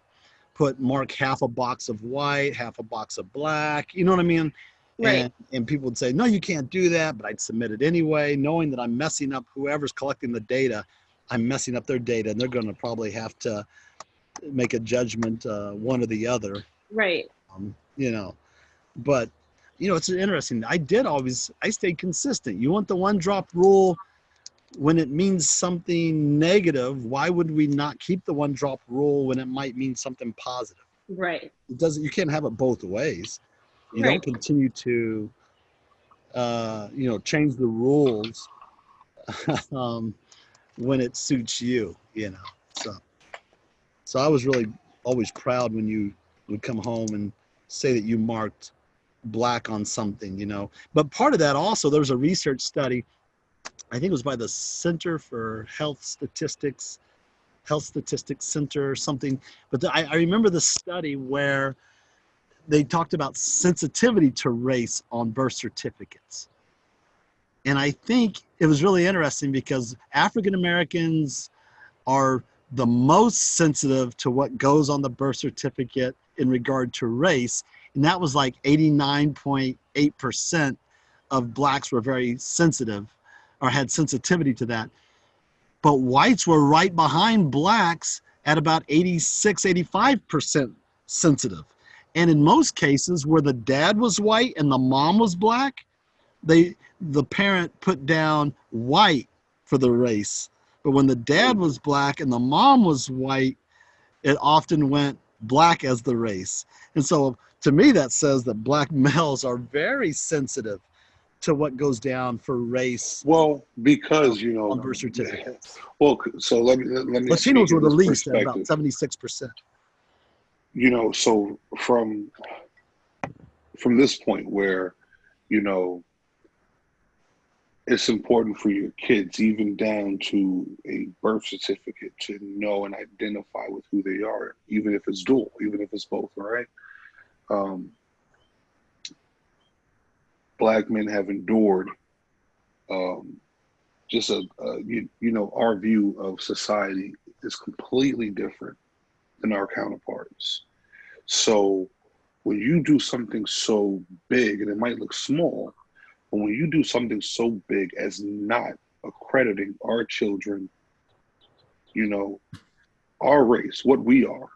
mark half a box of white, half a box of black. You know what I mean? Right. And people would say, no, you can't do that. But I'd submit it anyway, knowing that I'm messing up whoever's collecting the data. I'm messing up their data, and they're going to probably have to make a judgment, one or the other. Right. But it's interesting. I stayed consistent. You want the 1 drop rule when it means something negative. Why would we not keep the 1 drop rule when it might mean something positive? Right. You can't have it both ways. You Right. don't continue to, change the rules when it suits you, you know. So I was really always proud when you would come home and say that you marked black on something, you know. But part of that also, there was a research study, I think it was by the Center for Health Statistics Center or something. But I remember the study where they talked about sensitivity to race on birth certificates. And I think it was really interesting because African Americans are the most sensitive to what goes on the birth certificate in regard to race. And that was like 89.8% of blacks were very sensitive or had sensitivity to that. But whites were right behind blacks at about 86, 85% sensitive. And in most cases where the dad was white and the mom was black, the parent put down white for the race. But when the dad was black and the mom was white, it often went black as the race. And so to me, that says that black males are very sensitive to what goes down for race. Well, because, you know, on birth certificates. Well, so let me Latinos were the least at about 76%. You know, so from this point where, you know, it's important for your kids, even down to a birth certificate, to know and identify with who they are, even if it's dual, even if it's both, right? Black men have endured just you know, our view of society is completely different than our counterparts. So when you do something so big, and it might look small, but when you do something so big as not accrediting our children, you know, our race, what we are,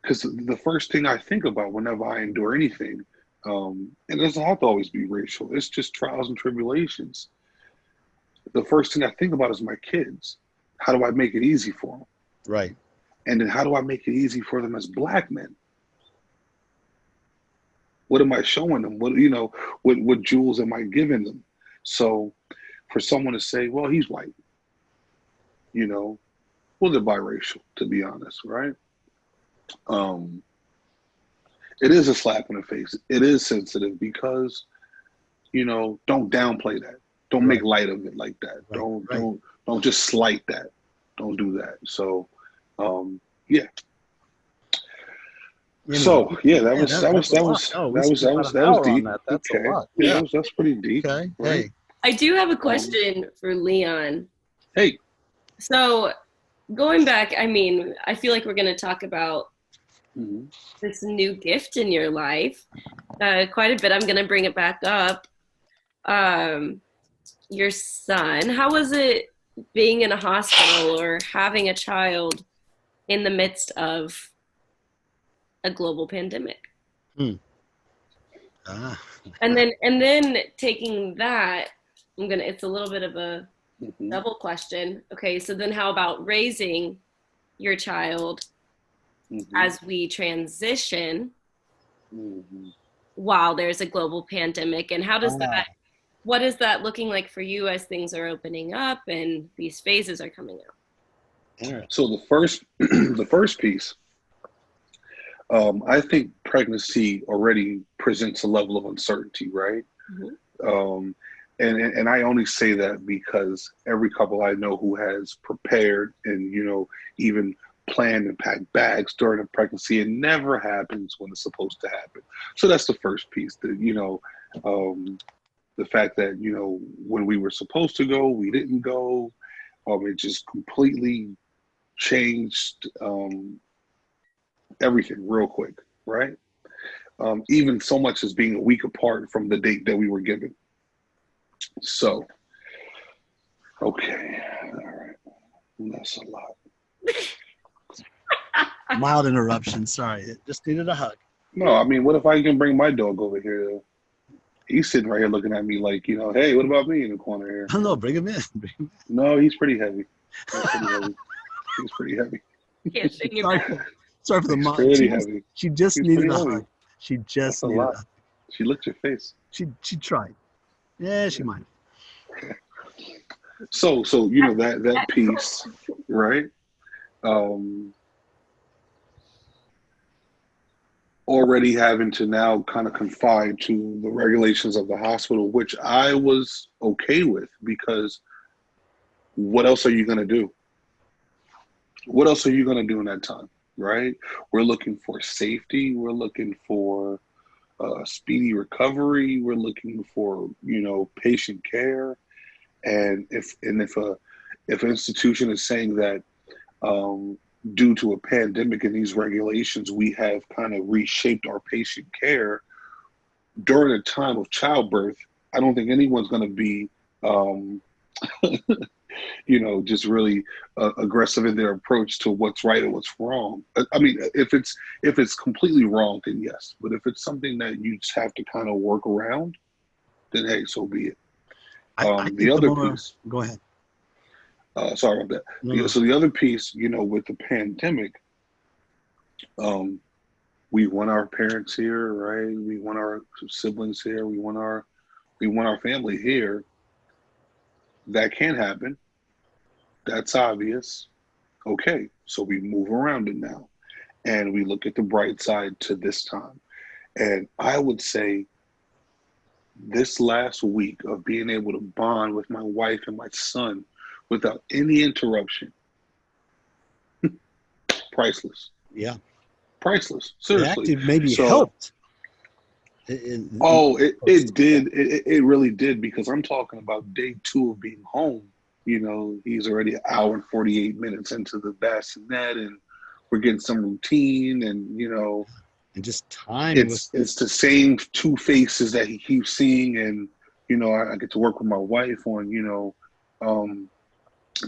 because the first thing I think about whenever I endure anything, and it doesn't have to always be racial, it's just trials and tribulations. The first thing I think about is my kids. How do I make it easy for them? Right. And then how do I make it easy for them as black men? What am I showing them? What, you know, what jewels am I giving them? So for someone to say, well, he's white, you know, well, they're biracial, to be honest, right? It is a slap in the face. It is sensitive because, you know, don't downplay that. Don't make light of it like that. Don't just slight that. Don't do that. So, yeah. You know, So yeah, that was deep. That's okay. a lot. Yeah, that's pretty deep. Okay. Right? Hey. I do have a question for Leon. Hey. So going back, I mean, I feel like we're going to talk about this new gift in your life quite a bit. I'm going to bring it back up. Your son, how was it being in a hospital or having a child in the midst of a global pandemic? And then taking that, it's a little bit of a double question. Okay, so then how about raising your child as we transition while there's a global pandemic, and how does what is that looking like for you as things are opening up and these phases are coming out? So the first piece, I think pregnancy already presents a level of uncertainty, right? And I only say that because every couple I know who has prepared and, you know, even planned and packed bags during a pregnancy, it never happens when it's supposed to happen. So that's the first piece, that, you know, the fact that, you know, when we were supposed to go, we didn't go. It just completely changed everything real quick, right? Even so much as being a week apart from the date that we were given. So, okay, all right, that's a lot. Mild interruption, sorry, it just needed a hug. No, I mean, what if I can bring my dog over here? He's sitting right here looking at me like, you know, hey, what about me in the corner here? I don't know, bring him in. No, he's pretty heavy. He's pretty heavy. Sorry for the mom. She just needed a hug. She just needed a hug. She licked your face. She tried. Yeah, she might. So you know that piece, right? Um, Already having to now kind of confide to the regulations of the hospital, which I was okay with because what else are you going to do? What else are you going to do in that time, right? We're looking for safety. We're looking for speedy recovery. We're looking for, you know, patient care. And if an institution is saying that um, due to a pandemic and these regulations, we have kind of reshaped our patient care during a time of childbirth, I don't think anyone's going to be, um, you know, just really aggressive in their approach to what's right and what's wrong. I mean, if it's completely wrong, then yes. But if it's something that you just have to kind of work around, then hey, so be it. I The think the other more, piece, go ahead. sorry about that. No, no. So the other piece, you know, with the pandemic, um, we want our parents here, right? We want our siblings here. We want our family here. That can happen. That's obvious. Okay, so we move around it now, and we look at the bright side to this time. And I would say this last week of being able to bond with my wife and my son without any interruption, priceless. Yeah. Priceless. It Seriously. actually maybe So, helped. In oh, process. it did. It really did because I'm talking about day two of being home. You know, he's already an hour and 48 minutes into the bassinet, and we're getting some routine, and you know, And just time with it's the same two faces that he keeps seeing, and you know, I get to work with my wife on, you know, um,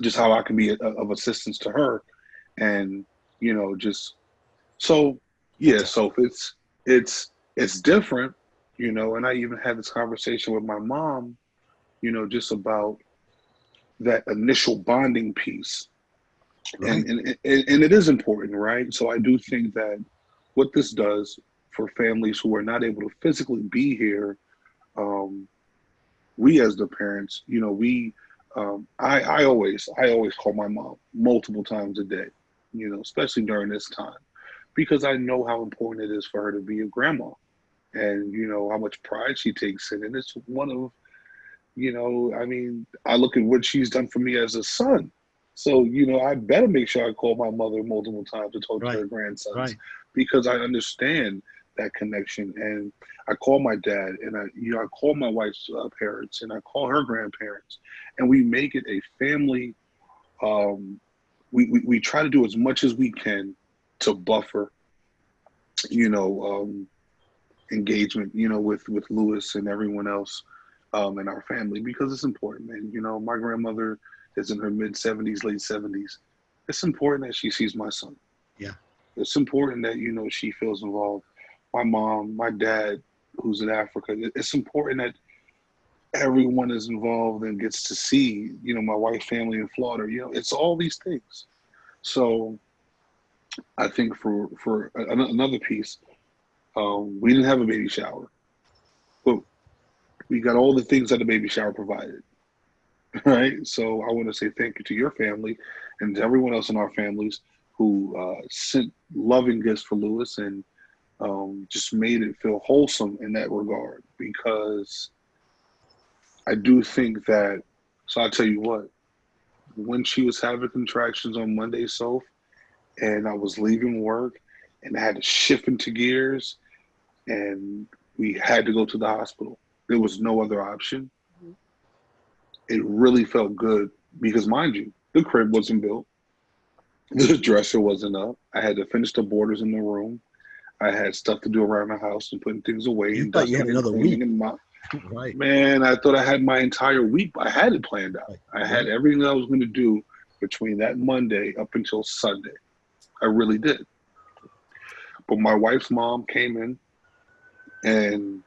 just how I can be of assistance to her, and you know, just so yeah. So it's different, you know, and I even had this conversation with my mom, you know, just about that initial bonding piece, right. and it is important, right? So I do think that what this does for families who are not able to physically be here, um, we as the parents, you know, I always call my mom multiple times a day, you know, especially during this time, because I know how important it is for her to be a grandma, and you know how much pride she takes in, and it's one of, you know, I mean, I look at what she's done for me as a son. So, you know, I better make sure I call my mother multiple times to talk to Right. her grandsons Right. because I understand that connection. And I call my dad, and I call my wife's parents, and I call her grandparents, and we make it a family. Um, we try to do as much as we can to buffer, you know, engagement, you know, with Lewis and everyone else in our family because it's important, man. You know, my grandmother is in her mid 70s, late 70s. It's important that she sees my son. Yeah. It's important that, you know, she feels involved. My mom, my dad, who's in Africa, it's important that everyone is involved and gets to see, you know, my wife's family in Florida. You know, it's all these things. So I think for another piece, we didn't have a baby shower, but we got all the things that the baby shower provided. Right. So I want to say thank you to your family and to everyone else in our families who sent loving gifts for Lewis and just made it feel wholesome in that regard. Because I do think that, so I'll tell you what, when she was having contractions on Monday, so and I was leaving work and I had to shift into gears and we had to go to the hospital. There was no other option. It really felt good because, mind you, the crib wasn't built, the dresser wasn't up. I had to finish the borders in the room. I had stuff to do around the house and putting things away You and thought you had dusting and another week. cleaning and Right. man, I thought I had my entire week. I had it planned out. Right. I had everything that I was going to do between that Monday up until Sunday. I really did. But my wife's mom came in and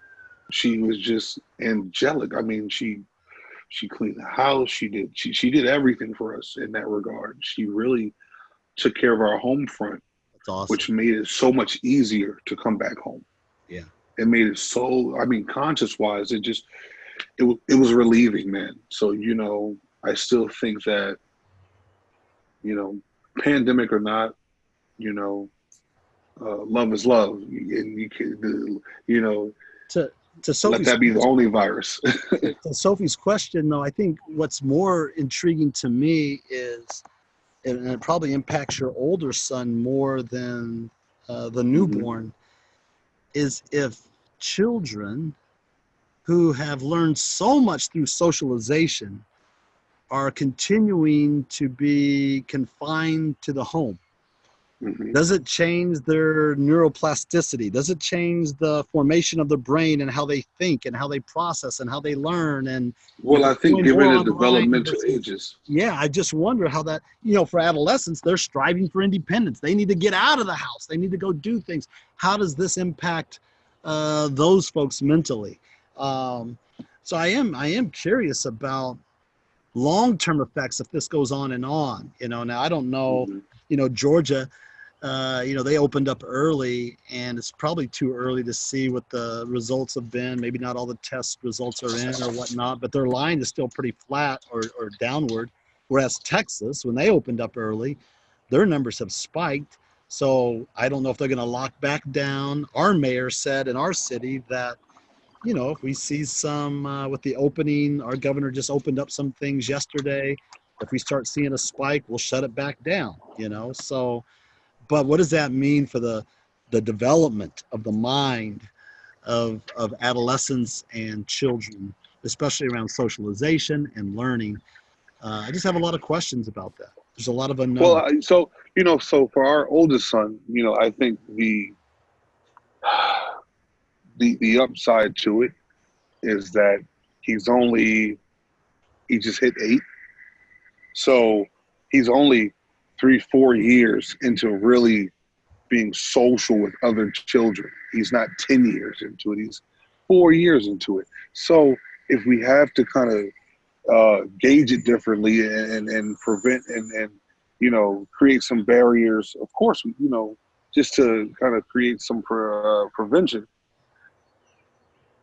she was just angelic. I mean, she cleaned the house. She did everything for us in that regard. She really took care of our home front, That's awesome. which made it so much easier to come back home. Yeah. It made it so. I mean, conscious wise, it was relieving, man. So you know, I still think that, you know, pandemic or not, you know, love is love, and you can, you know, To to let Sophie's that be the only virus. to Sophie's question, though, I think what's more intriguing to me is, and it probably impacts your older son more than the Mhm. newborn, is if children who have learned so much through socialization are continuing to be confined to the home. Mhm. Does it change their neuroplasticity? Does it change the formation of the brain and how they think and how they process and how they learn? And, Well, I think going given more the online developmental versus, ages, yeah, I just wonder how that, for adolescents, they're striving for independence. They need to get out of the house. They need to go do things. How does this impact those folks mentally? So I am curious about long-term effects if this goes on and on. Now I don't know. mhm. Georgia, they opened up early, and it's probably too early to see what the results have been. Maybe not all the test results are in or whatnot, but their line is still pretty flat or downward. Whereas Texas, when they opened up early, their numbers have spiked. So I don't know if they're going to lock back down. Our mayor said in our city that, if we see some with the opening, our governor just opened up some things yesterday. If we start seeing a spike, we'll shut it back down, So, but what does that mean for the development of the mind of adolescents and children, especially around socialization and learning? I just have a lot of questions about that. There's a lot of Well, unknowns. so for our oldest son, I think the upside to it is that he's only he just hit 8, so he's only 3-4 years into really being social with other children. He's not 10 years into it. He's 4 years into it. So if we have to kind of gauge it differently and prevent and create some barriers, of course, just to kind of create some prevention,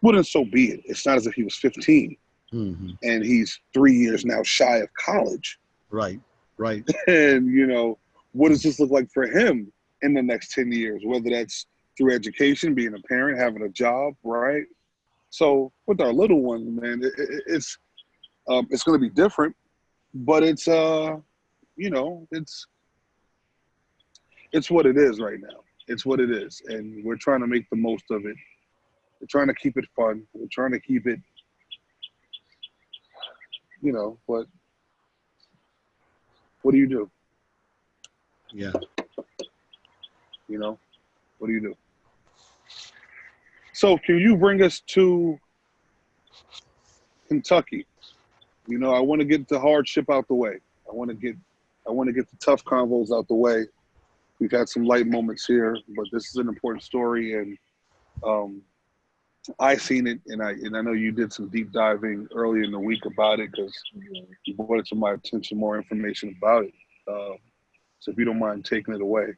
wouldn't so be it. It's not as if he was 15 Mm-hmm. and he's 3 years now shy of college. Right, right. And, what does this look like for him in the next 10 years, whether that's through education, being a parent, having a job, right? So with our little one, man, it's going to be different, but it's it's what it is right now. It's what it is, and we're trying to make the most of it. We're trying to keep it fun. We're trying to keep it, but what do you do? Yeah. What do you do? So can you bring us to Kentucky? I want to get the hardship out the way. I want to get the tough convos out the way. We've had some light moments here, but this is an important story, and I seen it, and I know you did some deep diving earlier in the week about it because you brought it to my attention, more information about it. So if you don't mind taking it away.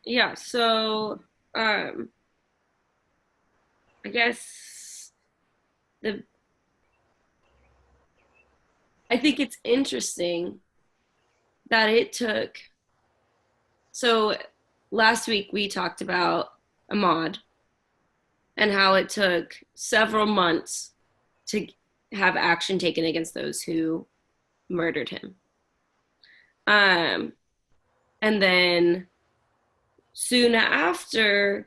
Yeah, so I guess I think it's interesting that it took. So last week we talked about Ahmaud and how it took several months to have action taken against those who murdered him. And then soon after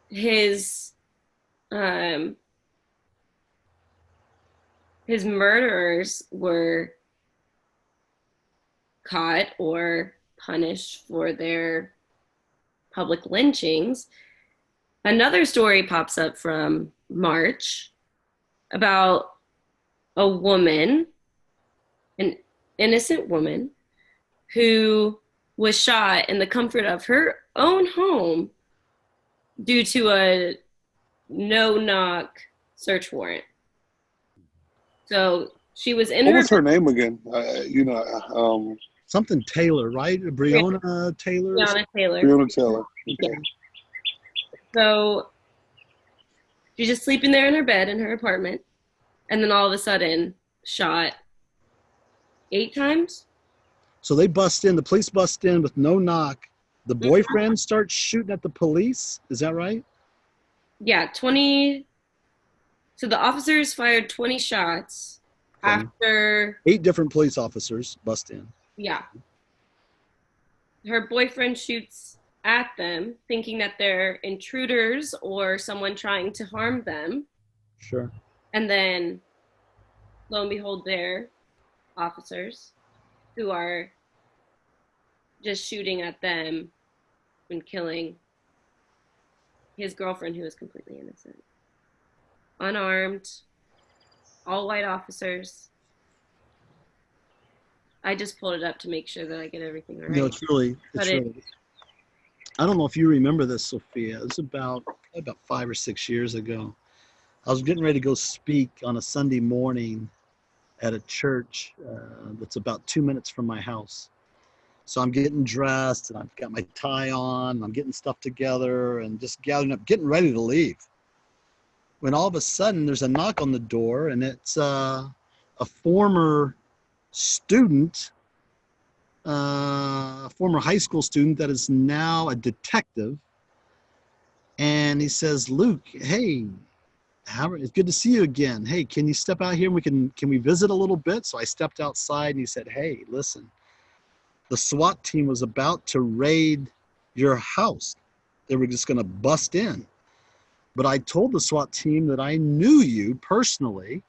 his his murderers were caught or punished for their public lynchings, another story pops up from March about a woman, an innocent woman, who was shot in the comfort of her own home due to a no-knock search warrant. So she was in What her. was her name again? Something Taylor, right? Breonna Taylor? Breonna Taylor. Breonna Taylor. Okay. So she's just sleeping there in her bed in her apartment. And then all of a sudden, shot 8 times. So they bust in, the police bust in with no knock. The boyfriend starts shooting at the police. Is that right? Yeah, 20. So the officers fired 20 shots Okay. after, 8 different police officers bust in. yeah. Her boyfriend shoots at them, thinking that they're intruders or someone trying to harm them. Sure. And then, lo and behold, they're officers who are just shooting at them and killing his girlfriend, who is completely innocent. Unarmed, all white officers. I just pulled it up to make sure that I get everything right. No, it's really, I don't know if you remember this, Sophia. It was about 5 or 6 years ago. I was getting ready to go speak on a Sunday morning at a church that's about 2 minutes from my house. So I'm getting dressed and I've got my tie on, and I'm getting stuff together and just gathering up, getting ready to leave. When all of a sudden there's a knock on the door, and it's a former student, a former high school student that is now a detective. And he says, Luke, hey, it's good to see you again. Hey, can you step out here and can we visit a little bit? So I stepped outside and he said, hey, listen, the SWAT team was about to raid your house. They were just going to bust in. But I told the SWAT team that I knew you personally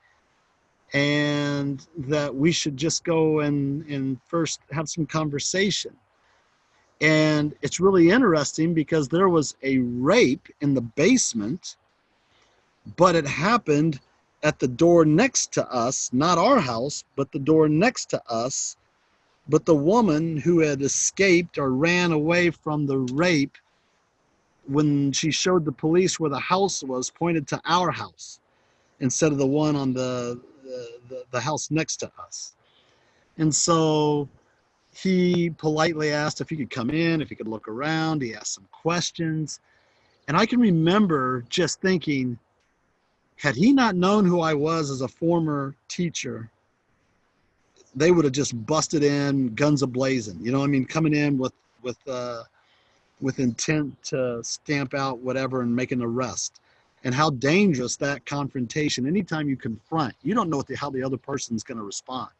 and that we should just go and first have some conversation. And it's really interesting because there was a rape in the basement, but it happened at the door next to us, not our house, but the door next to us. But the woman who had escaped or ran away from the rape, when she showed the police where the house was, pointed to our house instead of the one on the house next to us. And so he politely asked if he could come in, if he could look around. He asked some questions. And I can remember just thinking, had he not known who I was as a former teacher, they would have just busted in, guns a-blazing. You know what I mean? Coming in with intent to stamp out whatever and make an arrest. And how dangerous that confrontation, anytime you confront, you don't know how the other person's going to respond,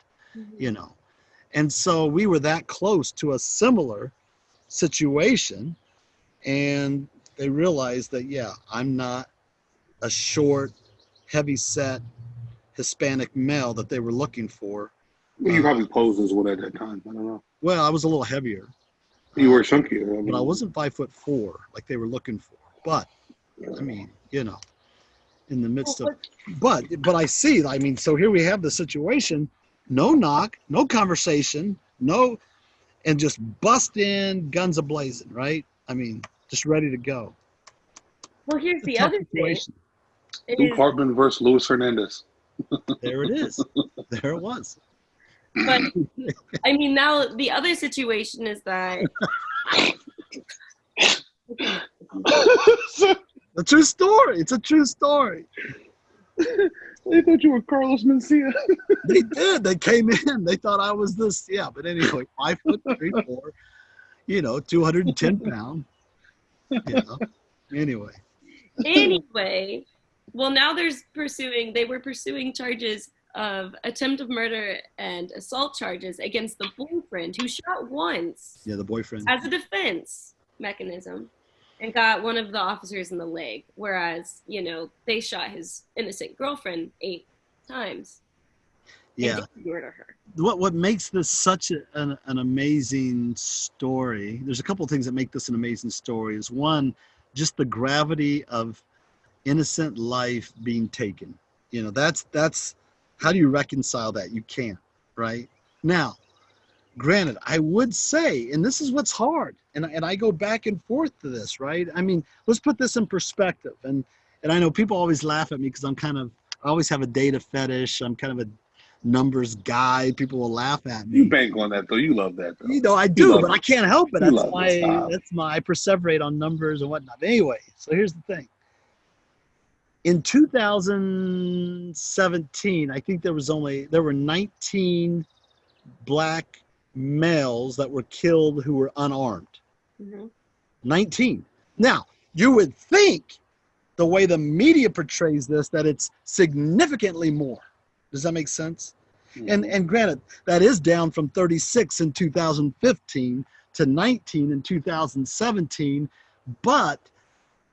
you know. And so we were that close to a similar situation, and they realized that, yeah, I'm not a short, heavy-set Hispanic male that they were looking for. Well, you probably posed as one at that time. I don't know. Well, I was a little heavier. You were chunkier. But I wasn't 5'4" like they were looking for. But I mean, you know, in the midst of, but I see. I mean, so here we have the situation. No knock, no conversation, no, and just bust in, guns a-blazing, right? I mean, just ready to go. Well, here's the other thing. Luke Hartman versus Luis Hernandez. There it is. There it was. But I mean, now the other situation is that a true story. It's a true story. They thought you were Carlos Mencia. They did. They came in. They thought I was this. Yeah, but anyway, 5'3", 4, you know, 210 pounds. You know. Anyway, well, now they were pursuing charges of attempted murder and assault charges against the boyfriend who shot once. Yeah, the boyfriend. As a defense mechanism, and got one of the officers in the leg, whereas, you know, they shot his innocent girlfriend 8 times. Yeah. And murder her. What makes this such an amazing story, there's a couple of things that make this an amazing story, is one, just the gravity of innocent life being taken. You know, that's how do you reconcile that? You can't, right? Now, granted, I would say, and this is what's hard, and I go back and forth to this, right? I mean, let's put this in perspective. And I know people always laugh at me because I always have a data fetish. I'm kind of a numbers guy. People will laugh at me. You bank on that, though. You love that, though. You know, I do, but I can't help it. I perseverate on numbers and whatnot. Anyway, so here's the thing. In 2017, I think there were 19 black males that were killed who were unarmed. Mm-hmm. 19. Now, you would think the way the media portrays this that it's significantly more. Does that make sense? Mm-hmm. And granted, that is down from 36 in 2015 to 19 in 2017, but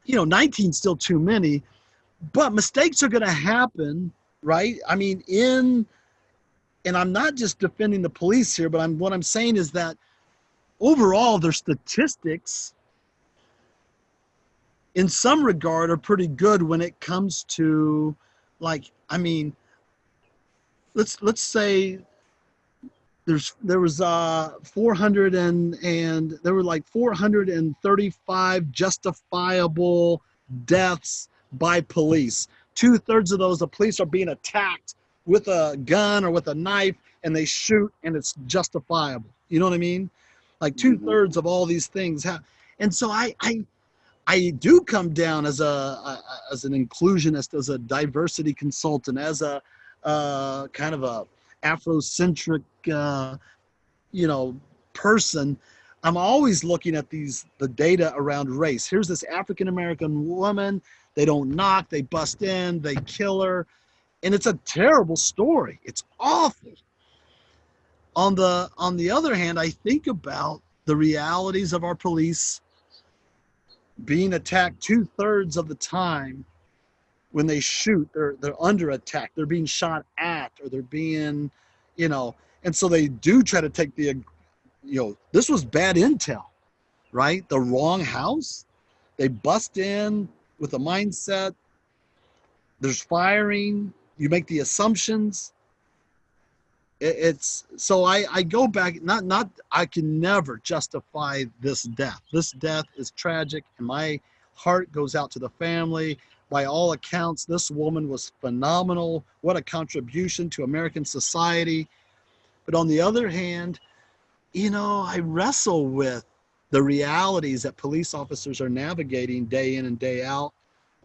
19 is still too many. But mistakes are going to happen, right? I mean, and I'm not just defending the police here, but what I'm saying is that overall, their statistics, in some regard, are pretty good when it comes to, let's say there was 400 and there were like 435 justifiable deaths by police. 2/3 of those, the police are being attacked with a gun or with a knife, and they shoot, and it's justifiable. You know what I mean? Like 2/3 of all these things have, and so I do come down as an inclusionist, as a diversity consultant, as a kind of a Afrocentric, person. I'm always looking at the data around race. Here's this African American woman. They don't knock. They bust in. They kill her, and it's a terrible story. It's awful. On the other hand, I think about the realities of our police being attacked 2/3 of the time. When they shoot, they're under attack. They're being shot at, or they're being, and so they do try to take this was bad intel, right? The wrong house. They bust in with a mindset. There's firing. You make the assumptions. It's so I go back. Not I can never justify this death. This death is tragic, and my heart goes out to the family. By all accounts, this woman was phenomenal. What a contribution to American society. But on the other hand, I wrestle with the realities that police officers are navigating day in and day out.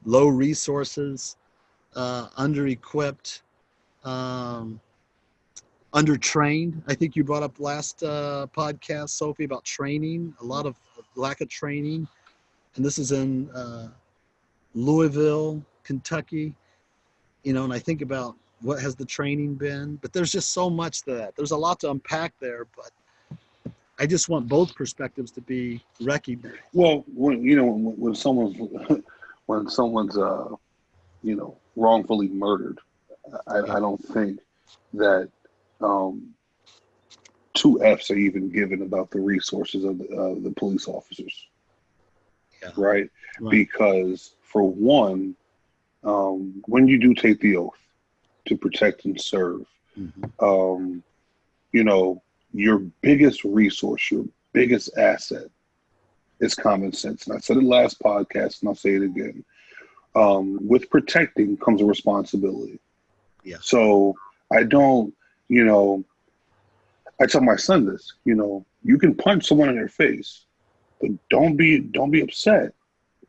Low resources, under-equipped, under-trained. I think you brought up last podcast, Sophie, about training, a lot of lack of training. And this is in Louisville, Kentucky, and I think about what has the training been, but there's just so much to that. There's a lot to unpack there, but I just want both perspectives to be recognized. Well, when someone's wrongfully murdered, I don't think that 2 F's are even given about the resources of the police officers. Yeah. Right? Because for one, when you do take the oath to protect and serve, your biggest resource, your biggest asset is common sense. And I said it last podcast, and I'll say it again. With protecting comes a responsibility. Yeah. So I don't, I tell my son this, you can punch someone in their face, but don't be upset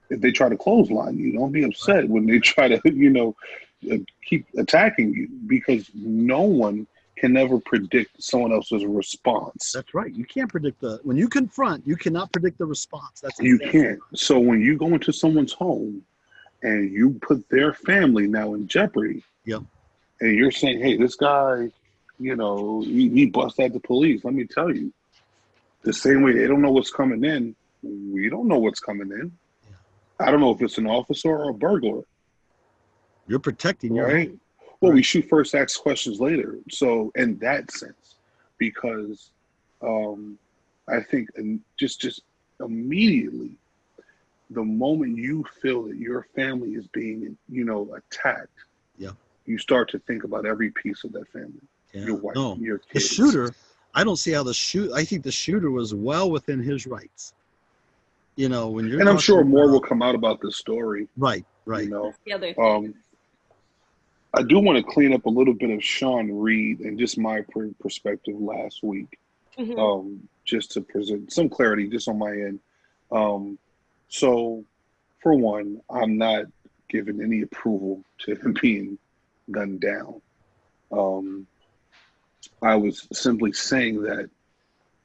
if they try to clothesline you. Don't be upset when they try to, keep attacking you, because no one can ever predict someone else's response. That's right. You can't predict when you confront, you cannot predict the response. You can't. So when you go into someone's home and you put their family now in jeopardy, yep, and you're saying, hey, this guy, he busted at the police. Let me tell you, the same way they don't know what's coming in, we don't know what's coming in. Yeah. I don't know if it's an officer or a burglar. You're protecting your home. Well, we shoot first, ask questions later. So in that sense, because I think just immediately, the moment you feel that your family is being, attacked, yeah, you start to think about every piece of that family. Yeah. Your wife, your kids. The shooter, I don't see how I think the shooter was well within his rights. When you're, and I'm sure more will come out about this story. Right. The other I do want to clean up a little bit of Sean Reed and just my perspective last week, just to present some clarity just on my end. So, for one, I'm not given any approval to him being gunned down. I was simply saying that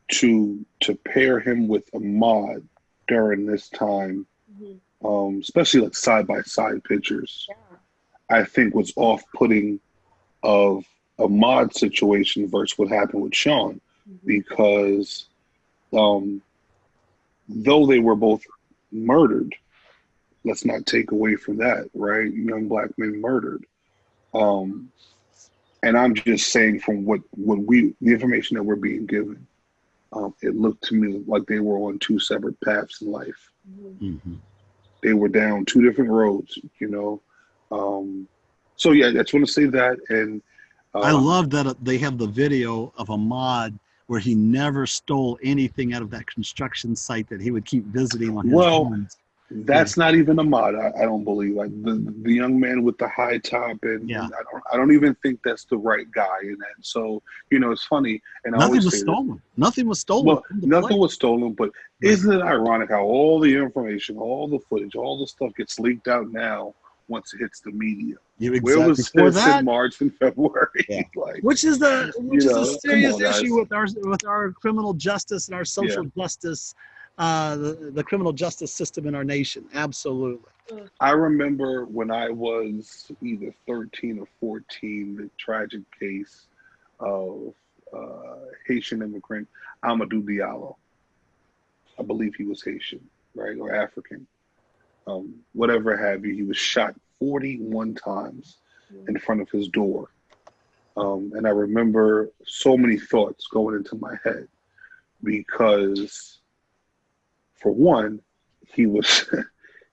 to pair him with a mod during this time, especially like side by side pictures, I think was off putting of a mod situation versus what happened with Sean, because though they were both murdered, let's not take away from that, right? Young black men murdered. And I'm just saying from what the information that we're being given, it looked to me like they were on two separate paths in life. They were down two different roads, you know. So yeah, I just want to say that. And I love that they have the video of a mod where he never stole anything out of that construction site that he would keep visiting on his homes. That's not even a mod. I don't believe. Like the young man with the high top, and I don't even think that's the right guy in that. So you know, it's funny. And nothing was stolen. Nothing was stolen. Well, nothing was stolen. But isn't it ironic how all the information, all the footage, all the stuff gets leaked out now once it hits the media? Where was this in March and February? Like, which is a serious issue with our criminal justice and our social justice. The criminal justice system in our nation. Absolutely. I remember when I was either 13 or 14, the tragic case of Haitian immigrant Amadou Diallo. I believe he was Haitian, right, or African. Whatever have you. He was shot 41 times in front of his door. And I remember so many thoughts going into my head because, for one, he was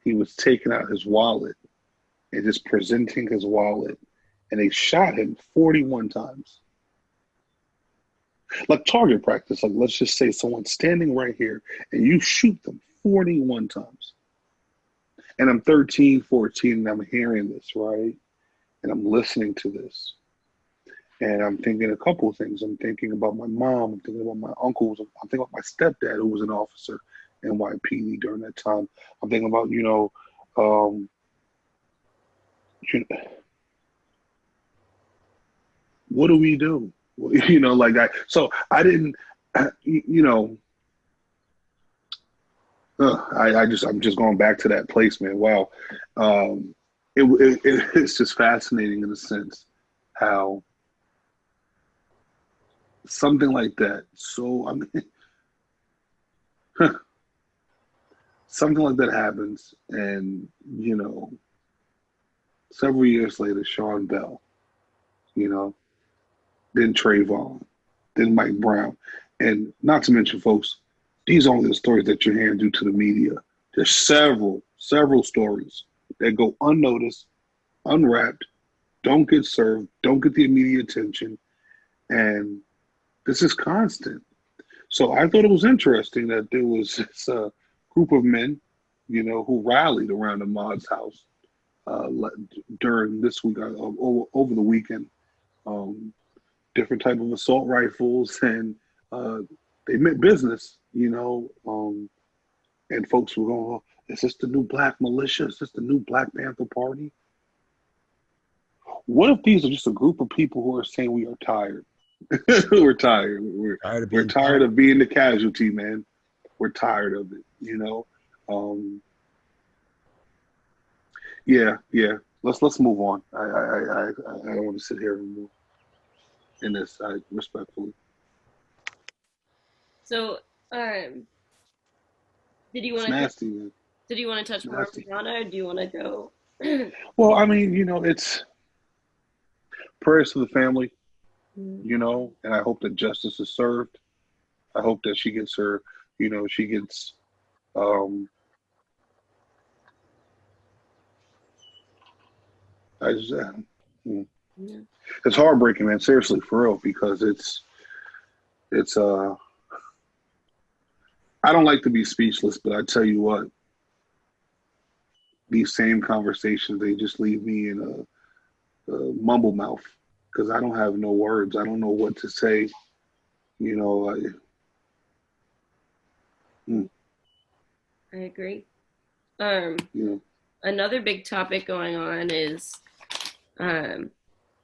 he was taking out his wallet and just presenting his wallet, and they shot him 41 times. Like target practice. Like, let's just say someone's standing right here and you shoot them 41 times. And I'm 13, 14, and I'm hearing this, right? And I'm listening to this. And I'm thinking a couple of things. I'm thinking about my mom. I'm thinking about my uncles. I'm thinking about my stepdad, who was an officer in NYPD during that time. I'm thinking about, what do we do? So I didn't, I'm just going back to that place, man. Wow. It's just fascinating in a sense how something like that. So, I mean, something like that happens, and several years later, Sean Bell, then Trayvon, then Mike Brown, and not to mention, folks, these are only the stories that you're hearing due to the media. There's several stories that go unnoticed, unwrapped, don't get served, don't get the immediate attention, and this is constant. So I thought it was interesting that there was this group of men, who rallied around the mod's house during this week, over the weekend. Different type of assault rifles, and they meant business, and folks were going, oh, is this the new black militia? Is this the new Black Panther Party? What if these are just a group of people who are saying we are tired? We're tired. We're tired of being the casualty, man. We're tired of it, Yeah. Let's move on. I don't want to sit here anymore. In this, respectfully. So, did you want to? Did you want to touch more on Rihanna, or do you want to go? Well, I mean, it's prayers to the family, and I hope that justice is served. I hope that she gets her, she gets, it's heartbreaking, man. Seriously, for real, because it's I don't like to be speechless, but I tell you what, these same conversations, they just leave me in a mumble mouth because I don't have no words. I don't know what to say. I agree. another big topic going on is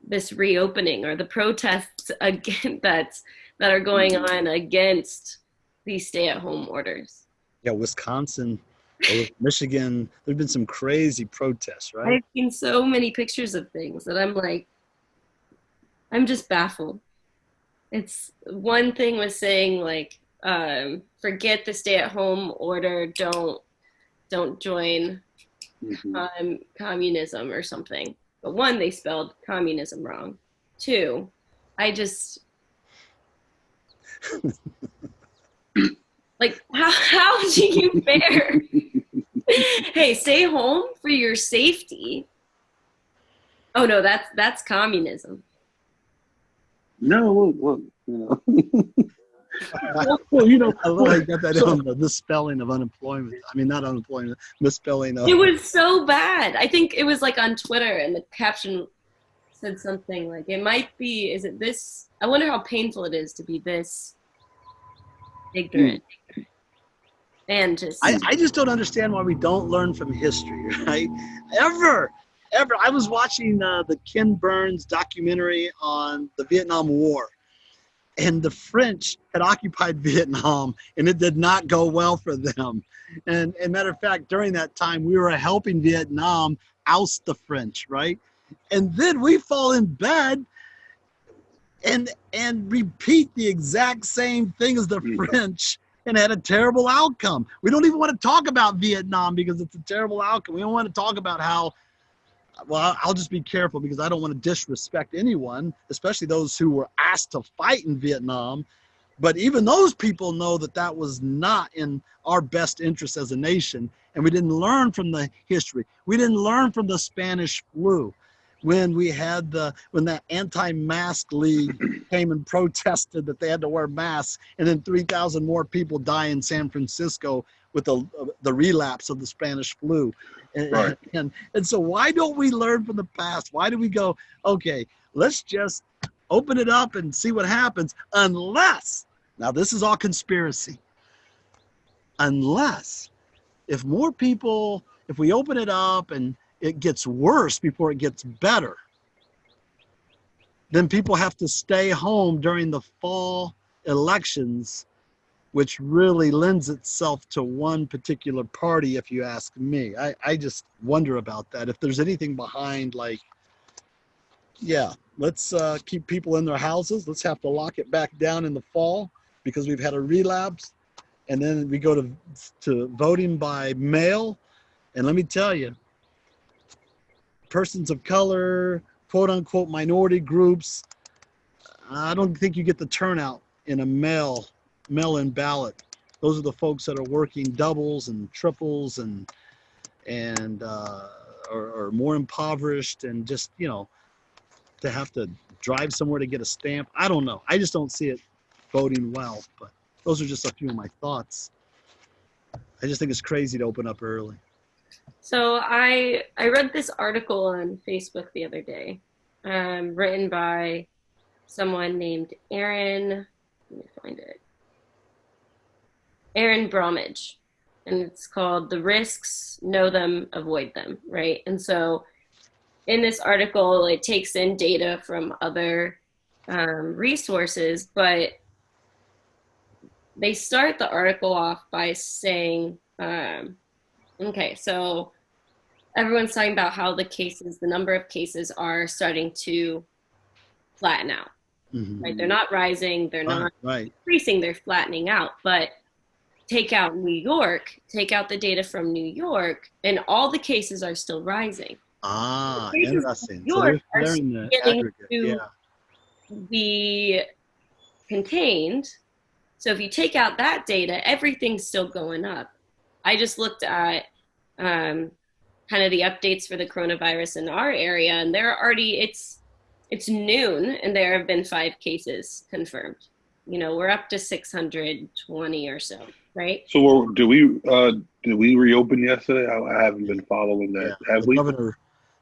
this reopening or the protests again that are going on against these stay-at-home orders. Yeah, Wisconsin, or Michigan. There've been some crazy protests, right? I've seen so many pictures of things that I'm like, I'm just baffled. It's one thing was saying like, forget the stay-at-home order, don't join communism or something. But one, they spelled communism wrong. Two, I just like how do you bear? Hey, stay home for your safety. Oh no, that's communism. No, well, well, you know, I love how you got that on the misspelling of unemployment. I mean, not unemployment, misspelling of. It was so bad. I think it was like on Twitter, and the caption said something like, "It might be. Is it this? I wonder how painful it is to be this ignorant." And just I just don't understand why we don't learn from history, right? Ever. I was watching the Ken Burns documentary on the Vietnam War, and the French had occupied Vietnam, and it did not go well for them. And matter of fact, during that time, we were helping Vietnam oust the French, right? And then we fall in bed and repeat the exact same thing as the French, and had a terrible outcome. We don't even want to talk about Vietnam because it's a terrible outcome. We don't want to talk about how, well, I'll just be careful because I don't want to disrespect anyone, especially those who were asked to fight in Vietnam. But even those people know that that was not in our best interest as a nation. And we didn't learn from the history. We didn't learn from the Spanish flu. When we had when that anti-mask league came and protested that they had to wear masks, and then 3,000 more people die in San Francisco with the relapse of the Spanish flu. Right. And so why don't we learn from the past? Why do we go, okay, let's just open it up and see what happens, unless, now this is all conspiracy, unless if more people, if we open it up and it gets worse before it gets better, then people have to stay home during the fall elections, which really lends itself to one particular party, if you ask me. I just wonder about that. If there's anything behind, like, yeah, let's keep people in their houses. Let's have to lock it back down in the fall because we've had a relapse. And then we go to voting by mail. And let me tell you, persons of color, quote unquote minority groups, I don't think you get the turnout in a mail-in ballot. Those are the folks that are working doubles and triples and are more impoverished, and just, you know, to have to drive somewhere to get a stamp. I don't know. I just don't see it voting well, but those are just a few of my thoughts. I just think it's crazy to open up early. So I read this article on Facebook the other day, written by someone named Aaron. Let me find it. Aaron Bromage, and it's called "The Risks, Know Them, Avoid Them." Right, and so in this article, it takes in data from other resources, but they start the article off by saying, okay, so everyone's talking about how the number of cases are starting to flatten out. Mm-hmm. Right? They're not rising, they're not increasing, they're flattening out. But take out New York, take out the data from New York, and all the cases are still rising. Ah, interesting. New York so they're in the aggregate, to be contained. So if you take out that data, everything's still going up. I just looked at kind of the updates for the coronavirus in our area, and they're already, it's noon, and there have been 5 cases confirmed. You know, we're up to 620 or so, right? So did we reopen yesterday? I haven't been following that. Yeah, have we?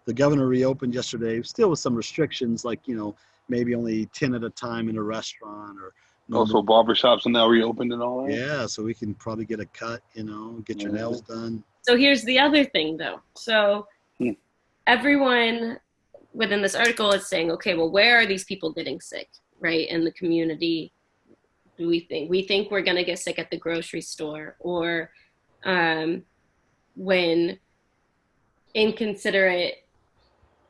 The governor reopened yesterday, still with some restrictions, like, you know, maybe only 10 at a time in a restaurant, or also barbershops are now reopened and all that. Yeah, so we can probably get a cut, you know, get your nails done. So here's the other thing, though. So everyone within this article is saying, okay, well, where are these people getting sick, right? In the community, do we think we're going to get sick at the grocery store, or when inconsiderate,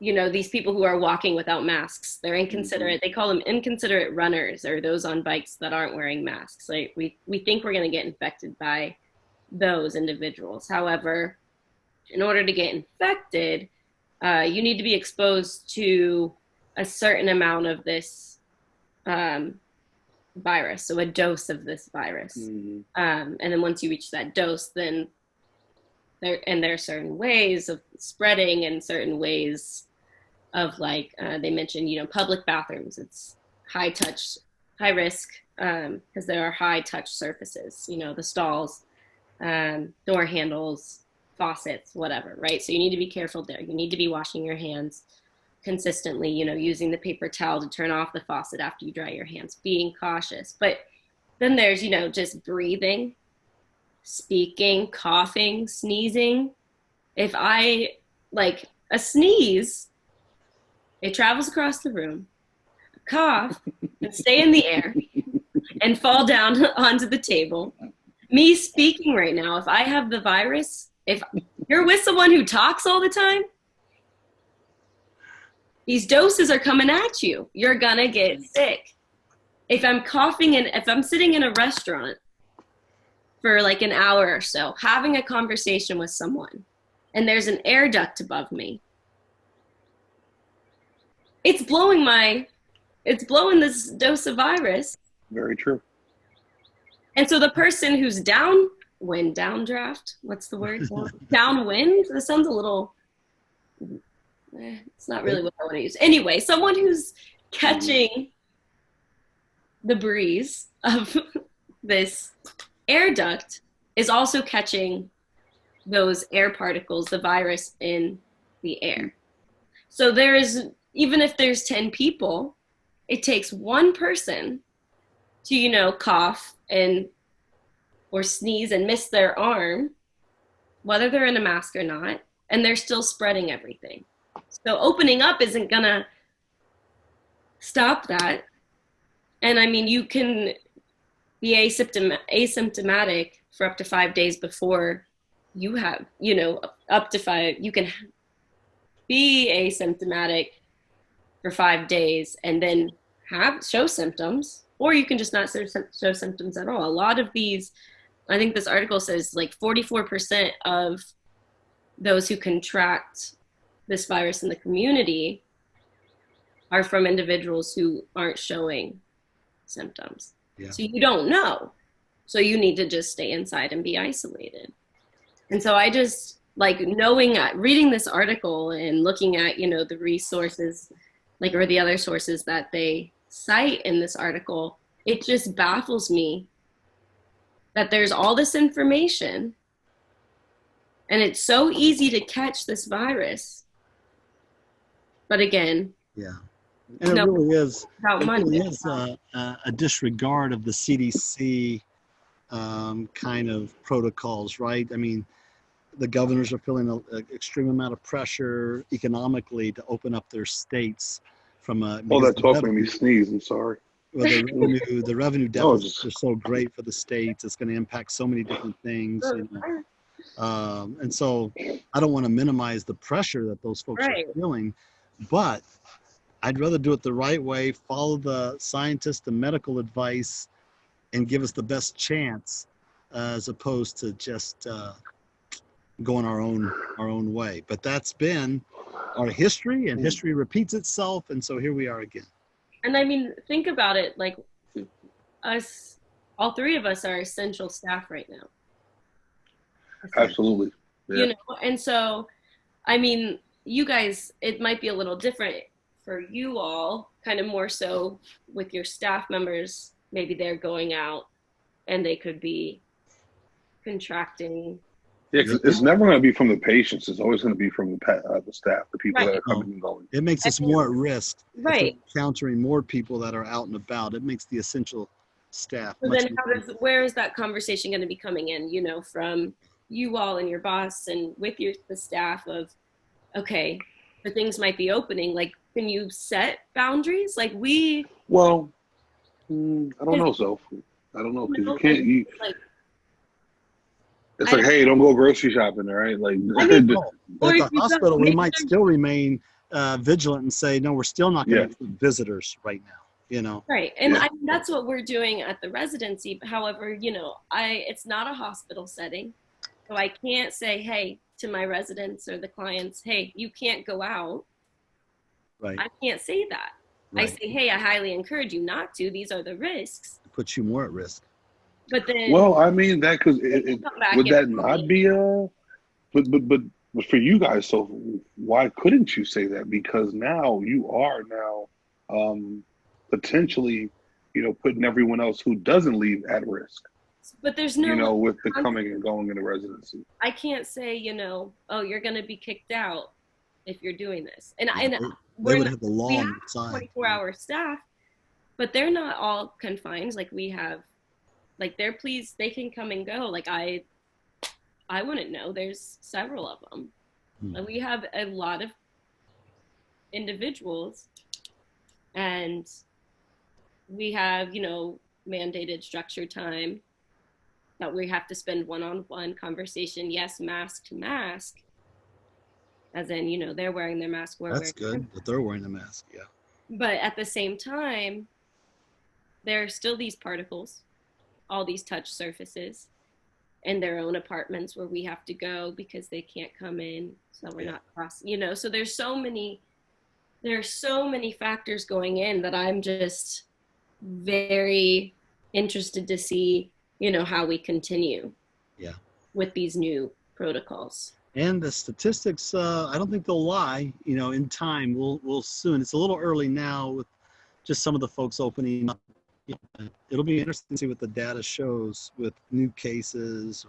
these people who are walking without masks, they're inconsiderate. They call them inconsiderate runners, or those on bikes that aren't wearing masks. Like we think we're going to get infected by those individuals. However, in order to get infected, you need to be exposed to a certain amount of this virus, so a dose of this virus. And then once you reach that dose, then there are certain ways of spreading and certain ways of, like, they mentioned, public bathrooms. It's high touch, high risk, because there are high touch surfaces, the stalls, door handles, faucets, whatever, right? So you need to be careful there. You need to be washing your hands consistently, using the paper towel to turn off the faucet after you dry your hands, being cautious. But then there's, just breathing, speaking, coughing, sneezing. If I, like, a sneeze, it travels across the room, a cough and stay in the air and fall down onto the table. Me speaking right now, if I have the virus, if you're with someone who talks all the time, these doses are coming at you. You're gonna get sick. If I'm coughing and if I'm sitting in a restaurant for like an hour or so, having a conversation with someone, and there's an air duct above me, it's blowing this dose of virus. Very true. And so the person who's downdraft, what's the word? Downwind? That sounds a little, it's not really what I want to use. Anyway, someone who's catching the breeze of this air duct is also catching those air particles, the virus in the air. So even if there's 10 people, it takes one person to, cough or sneeze and miss their arm, whether they're in a mask or not, and they're still spreading everything. So opening up isn't gonna stop that. And I mean, you can be asymptomatic for up to 5 days before you have, up to 5, you can be asymptomatic for 5 days and then show symptoms, or you can just not show symptoms at all. A lot of these, I think this article says like 44% of those who contract this virus in the community are from individuals who aren't showing symptoms. Yeah. So you don't know. So you need to just stay inside and be isolated. And so I just like reading this article and looking at, the resources, or the other sources that they cite in this article, it just baffles me that there's all this information and it's so easy to catch this virus. But again, yeah, and it really is a disregard of the CDC kind of protocols, right? I mean, the governors are feeling an extreme amount of pressure economically to open up their states from a. Oh, that talk made me sneeze. I'm sorry. Well, the revenue deficits are so great for the states. It's going to impact so many different things. And so I don't want to minimize the pressure that those folks are feeling, but I'd rather do it the right way, follow the scientists and medical advice, and give us the best chance, as opposed to just going our own way. But that's been our history, and history repeats itself, and so here we are again. And I mean, think about it, like us, all three of us are essential staff right now. Absolutely. Yeah. And so, I mean, you guys, it might be a little different for you all, kind of more so with your staff members. Maybe they're going out and they could be contracting. Yeah, it's never going to be from the patients. It's always going to be from the staff, the people that are coming and going. It makes us more at risk. Right. Encountering more people that are out and about. It makes the essential staff. So then where is that conversation going to be coming in, from you all and your boss and with the staff of, okay, the things might be opening. Like, can you set boundaries? Like Well, I don't know, so I don't know, because you can't. like, It's like, hey, don't go grocery shopping, right? Like, I mean, But or at the hospital, we might still remain vigilant and say, no, we're still not going to accept visitors right now. You know, right, and I mean, that's what we're doing at the residency. However, you know, it's not a hospital setting, so I can't say, hey, to my residents or the clients, hey, you can't go out. right? I can't say that. I Right. say, hey, I highly encourage you not to. These are the risks. It puts you more at risk. But then, well, I mean that because would that not be but for you guys? So why couldn't you say that? Because now you are potentially, putting everyone else who doesn't leave at risk. But there's no, with the coming and going into residency. I can't say, oh, you're going to be kicked out if you're doing this. And they would have the law we have on the side. 24-hour staff, but they're not all confined. Like we have, like they can come and go. Like I wouldn't know. There's several of them. And we have a lot of individuals, and we have, mandated structured time that we have to spend one-on-one conversation. Yes, mask to mask, as in, they're wearing their mask. That's good that they're wearing a mask. Yeah. But at the same time, there are still these particles, all these touch surfaces in their own apartments where we have to go because they can't come in. So we're not crossing, so there's so many factors going in that I'm just very interested to see, how we continue with these new protocols. And the statistics, I don't think they'll lie. In time, we'll soon. It's a little early now with just some of the folks opening up. It'll be interesting to see what the data shows with new cases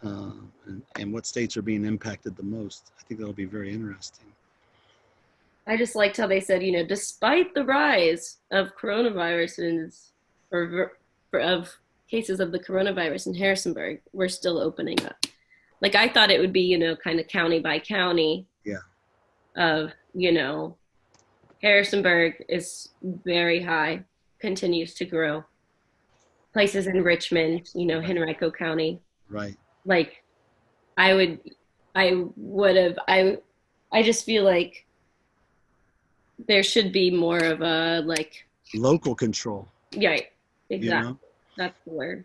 and what states are being impacted the most. I think that'll be very interesting. I just liked how they said, despite the rise of coronaviruses or of cases of the coronavirus in Harrisonburg, we're still opening up. Like I thought it would be, kind of county by county. Yeah. Of, Harrisonburg is very high, continues to grow. Places in Richmond, Henrico County. Right. Like I just feel like there should be more of a local control. Yeah, exactly. That's the word.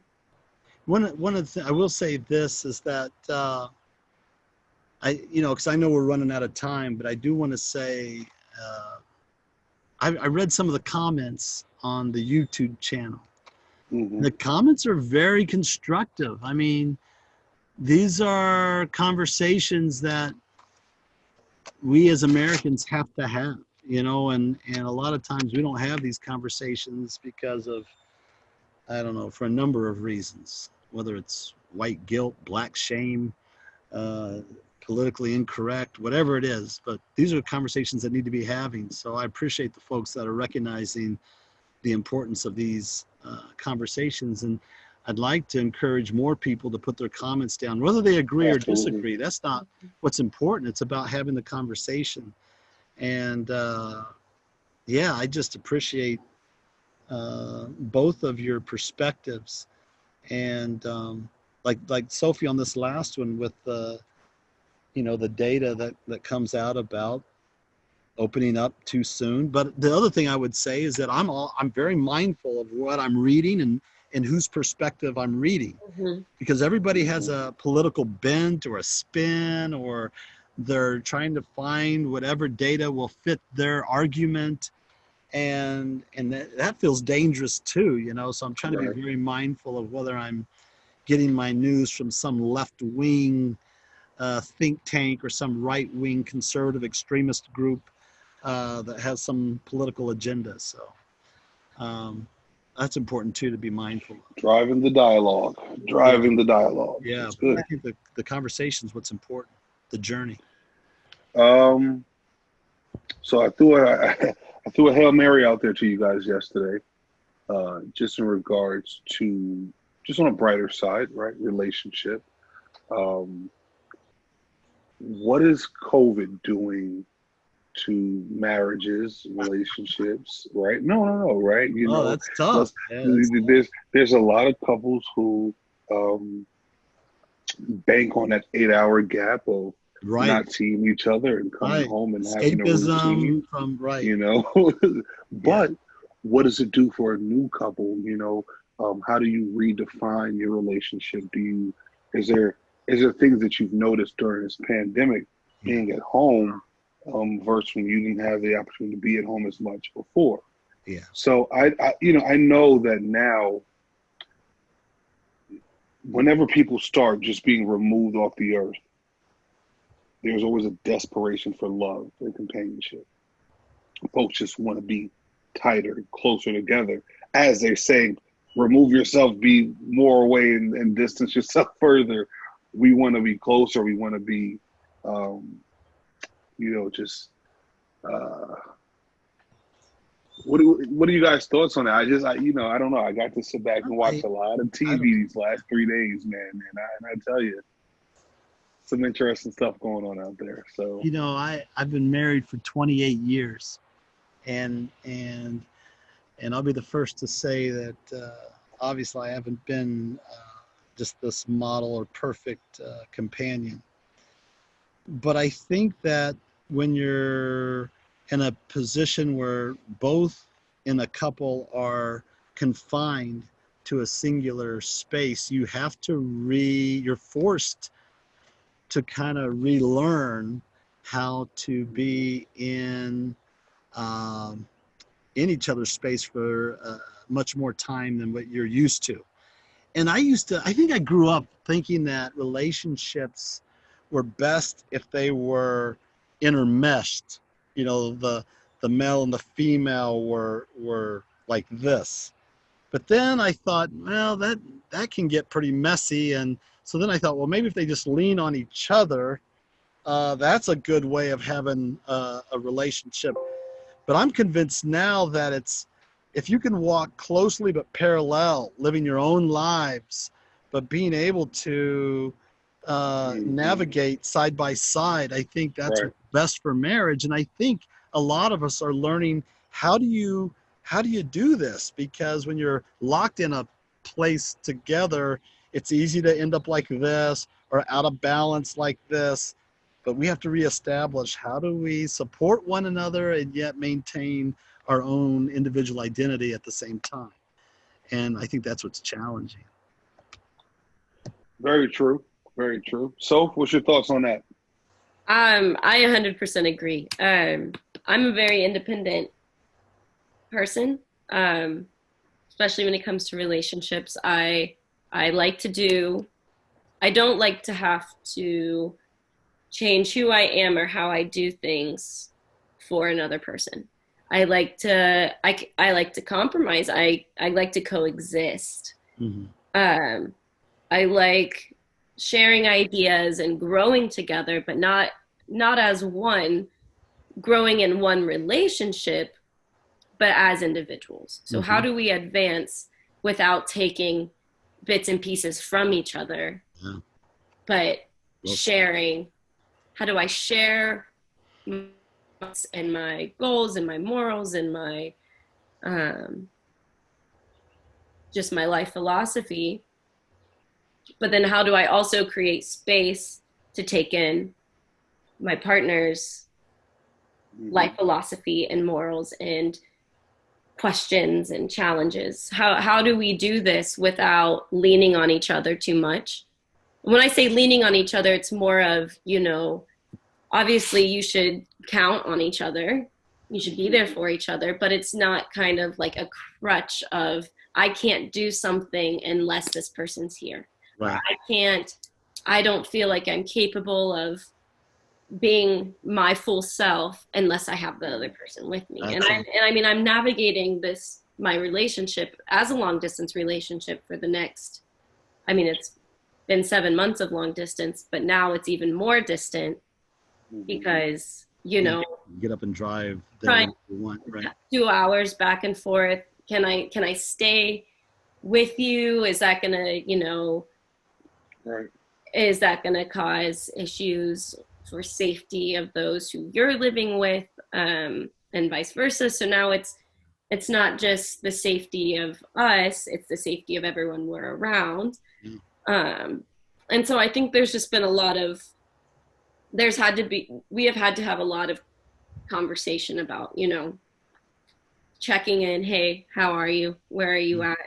One of the I will say this is that because I know we're running out of time, but I do want to say I read some of the comments on the YouTube channel. Mm-hmm. The comments are very constructive. I mean, these are conversations that we as Americans have to have, and a lot of times we don't have these conversations because of, I don't know, for a number of reasons, whether it's white guilt, black shame, politically incorrect, whatever it is. But these are conversations that need to be having. So I appreciate the folks that are recognizing the importance of these conversations. And I'd like to encourage more people to put their comments down, whether they agree or disagree. That's not what's important. It's about having the conversation. And I just appreciate both of your perspectives. And like Sophie on this last one with the data that comes out about opening up too soon. But the other thing I would say is that I'm very mindful of what I'm reading and whose perspective I'm reading, because everybody has a political bent or a spin, or they're trying to find whatever data will fit their argument. And that feels dangerous too, so I'm trying to be very mindful of whether I'm getting my news from some left-wing think tank or some right-wing conservative extremist group that has some political agenda. So that's important too, to be mindful of. Driving the dialogue. Yeah, that's good. I think the conversation is what's important, the journey. So I threw a Hail Mary out there to you guys yesterday, just in regards to, just on a brighter side, right? Relationship. What is COVID doing to marriages, relationships, right? No, right? You Oh, know, that's tough. let's Yeah, that's tough. there's a lot of couples who bank on that 8 hour gap of Right, not seeing each other and coming right. home and having a routine, Escapism from right. you know. Yeah. But what does it do for a new couple? You know, how do you redefine your relationship? Is there is there things that you've noticed during this pandemic Yeah. being at home versus when you didn't have the opportunity to be at home as much before? Yeah. So I know that now whenever people start just being removed off the earth, there's always a desperation for love and companionship. Folks just want to be tighter, closer together. As they say, remove yourself, be more away, and distance yourself further. We want to be closer. We want to be, just. Uh, what are you guys' thoughts on that? I don't know. I got to sit back and watch a lot of I TV don't, these last 3 days, man. And I tell you, some interesting stuff going on out there. So I've been married for 28 years, and I'll be the first to say that obviously I haven't been just this model or perfect companion. But I think that when you're in a position where both in a couple are confined to a singular space, you're forced to kind of relearn how to be in each other's space for much more time than what you're used to. And I think I grew up thinking that relationships were best if they were intermeshed. The male and the female were like this. But then I thought, well, that can get pretty messy. And so then I thought, well, maybe if they just lean on each other, that's a good way of having a relationship. But I'm convinced now that if you can walk closely but parallel, living your own lives, but being able to navigate side by side, I think that's right, what's best for marriage. And I think a lot of us are learning how do you do this? Because when you're locked in a place together, it's easy to end up like this or out of balance like this. But we have to reestablish how do we support one another and yet maintain our own individual identity at the same time. And I think that's what's challenging. very true, very true. So, what's your thoughts on that? I 100% agree. I'm a very independent person, especially when it comes to relationships. I don't like to have to change who I am or how I do things for another person. I like to compromise. I like to coexist. Mm-hmm. I like sharing ideas and growing together, but not as one, growing in one relationship, but as individuals. So Mm-hmm. how do we advance without taking bits and pieces from each other, but sharing? How do I share and my goals and my morals and my just my life philosophy? But then how do I also create space to take in my partner's life philosophy and morals and questions and challenges? How do we do this without leaning on each other too much? When I say leaning on each other, it's more of, obviously you should count on each other. You should be there for each other, but it's not kind of like a crutch of, I can't do something unless this person's here. Right. I don't feel like I'm capable of being my full self unless I have the other person with me. I'm navigating my relationship as a long distance relationship for the next, it's been 7 months of long distance, but now it's even more distant because, get up and drive there when you want, right? 2 hours back and forth. Can I stay with you? Is that gonna, right. is that going to cause issues for safety of those who you're living with, and vice versa? So now it's not just the safety of us, it's the safety of everyone we're around. And so I think there's just been we have had to have a lot of conversation about, checking in. Hey, how are you? Where are you at?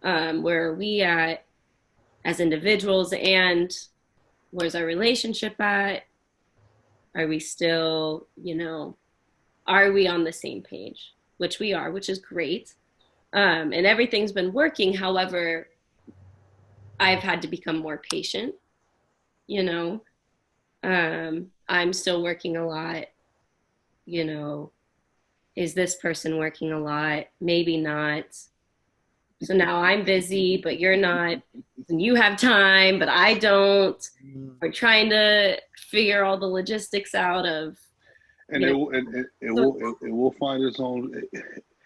Where are we at as individuals, and where's our relationship at? Are we still, are we on the same page? Which we are, which is great. And everything's been working. However, I've had to become more patient. I'm still working a lot. Is this person working a lot? Maybe not. So now I'm busy, but you're not. And you have time, but I don't. We're trying to figure all the logistics out of. And it will find its own.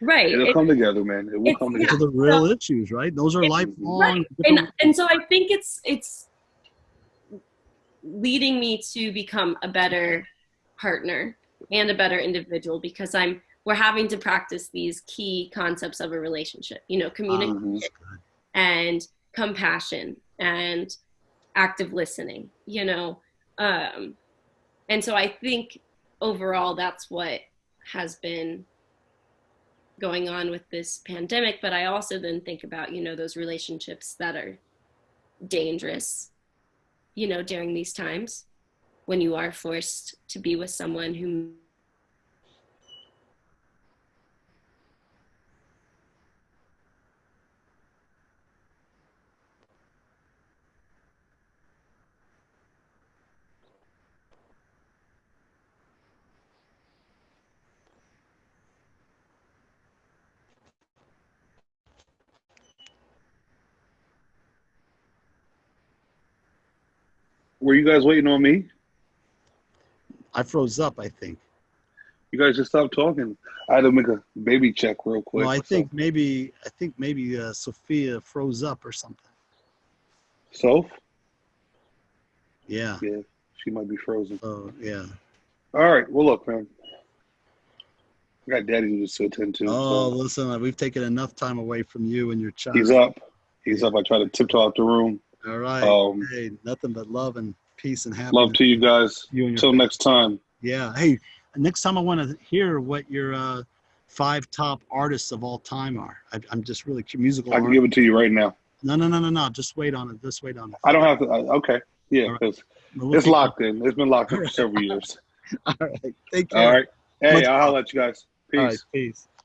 Right. It'll come together, man. It will come together. Those are the real issues, right? Those are lifelong. Right. And so I think it's leading me to become a better partner and a better individual, because we're having to practice these key concepts of a relationship, communication and compassion and active listening, and so I think overall that's what has been going on with this pandemic. But I also then think about, those relationships that are dangerous, during these times when you are forced to be with someone who Were you guys waiting on me? I froze up, I think. You guys just stopped talking. I had to make a baby check real quick. No, I think maybe Sophia froze up or something. Soph? Yeah. Yeah, she might be frozen. Oh, yeah. All right. Well, look, man. I got daddy duties to attend to. Oh, listen, we've taken enough time away from you and your child. He's up. He's up. I try to tiptoe out the room. All right. Hey, nothing but love and peace and happiness. Love to you guys. Till next time. Yeah. Hey, next time I want to hear what your 5 top artists of all time are. I'm just really musical. I can give it to you right now. No. Just wait on it. I don't have to. Okay. Yeah, because it's locked in. It's been locked in for several years. All right. Take care. All right. Hey, I'll let you guys. Peace. All right. Peace.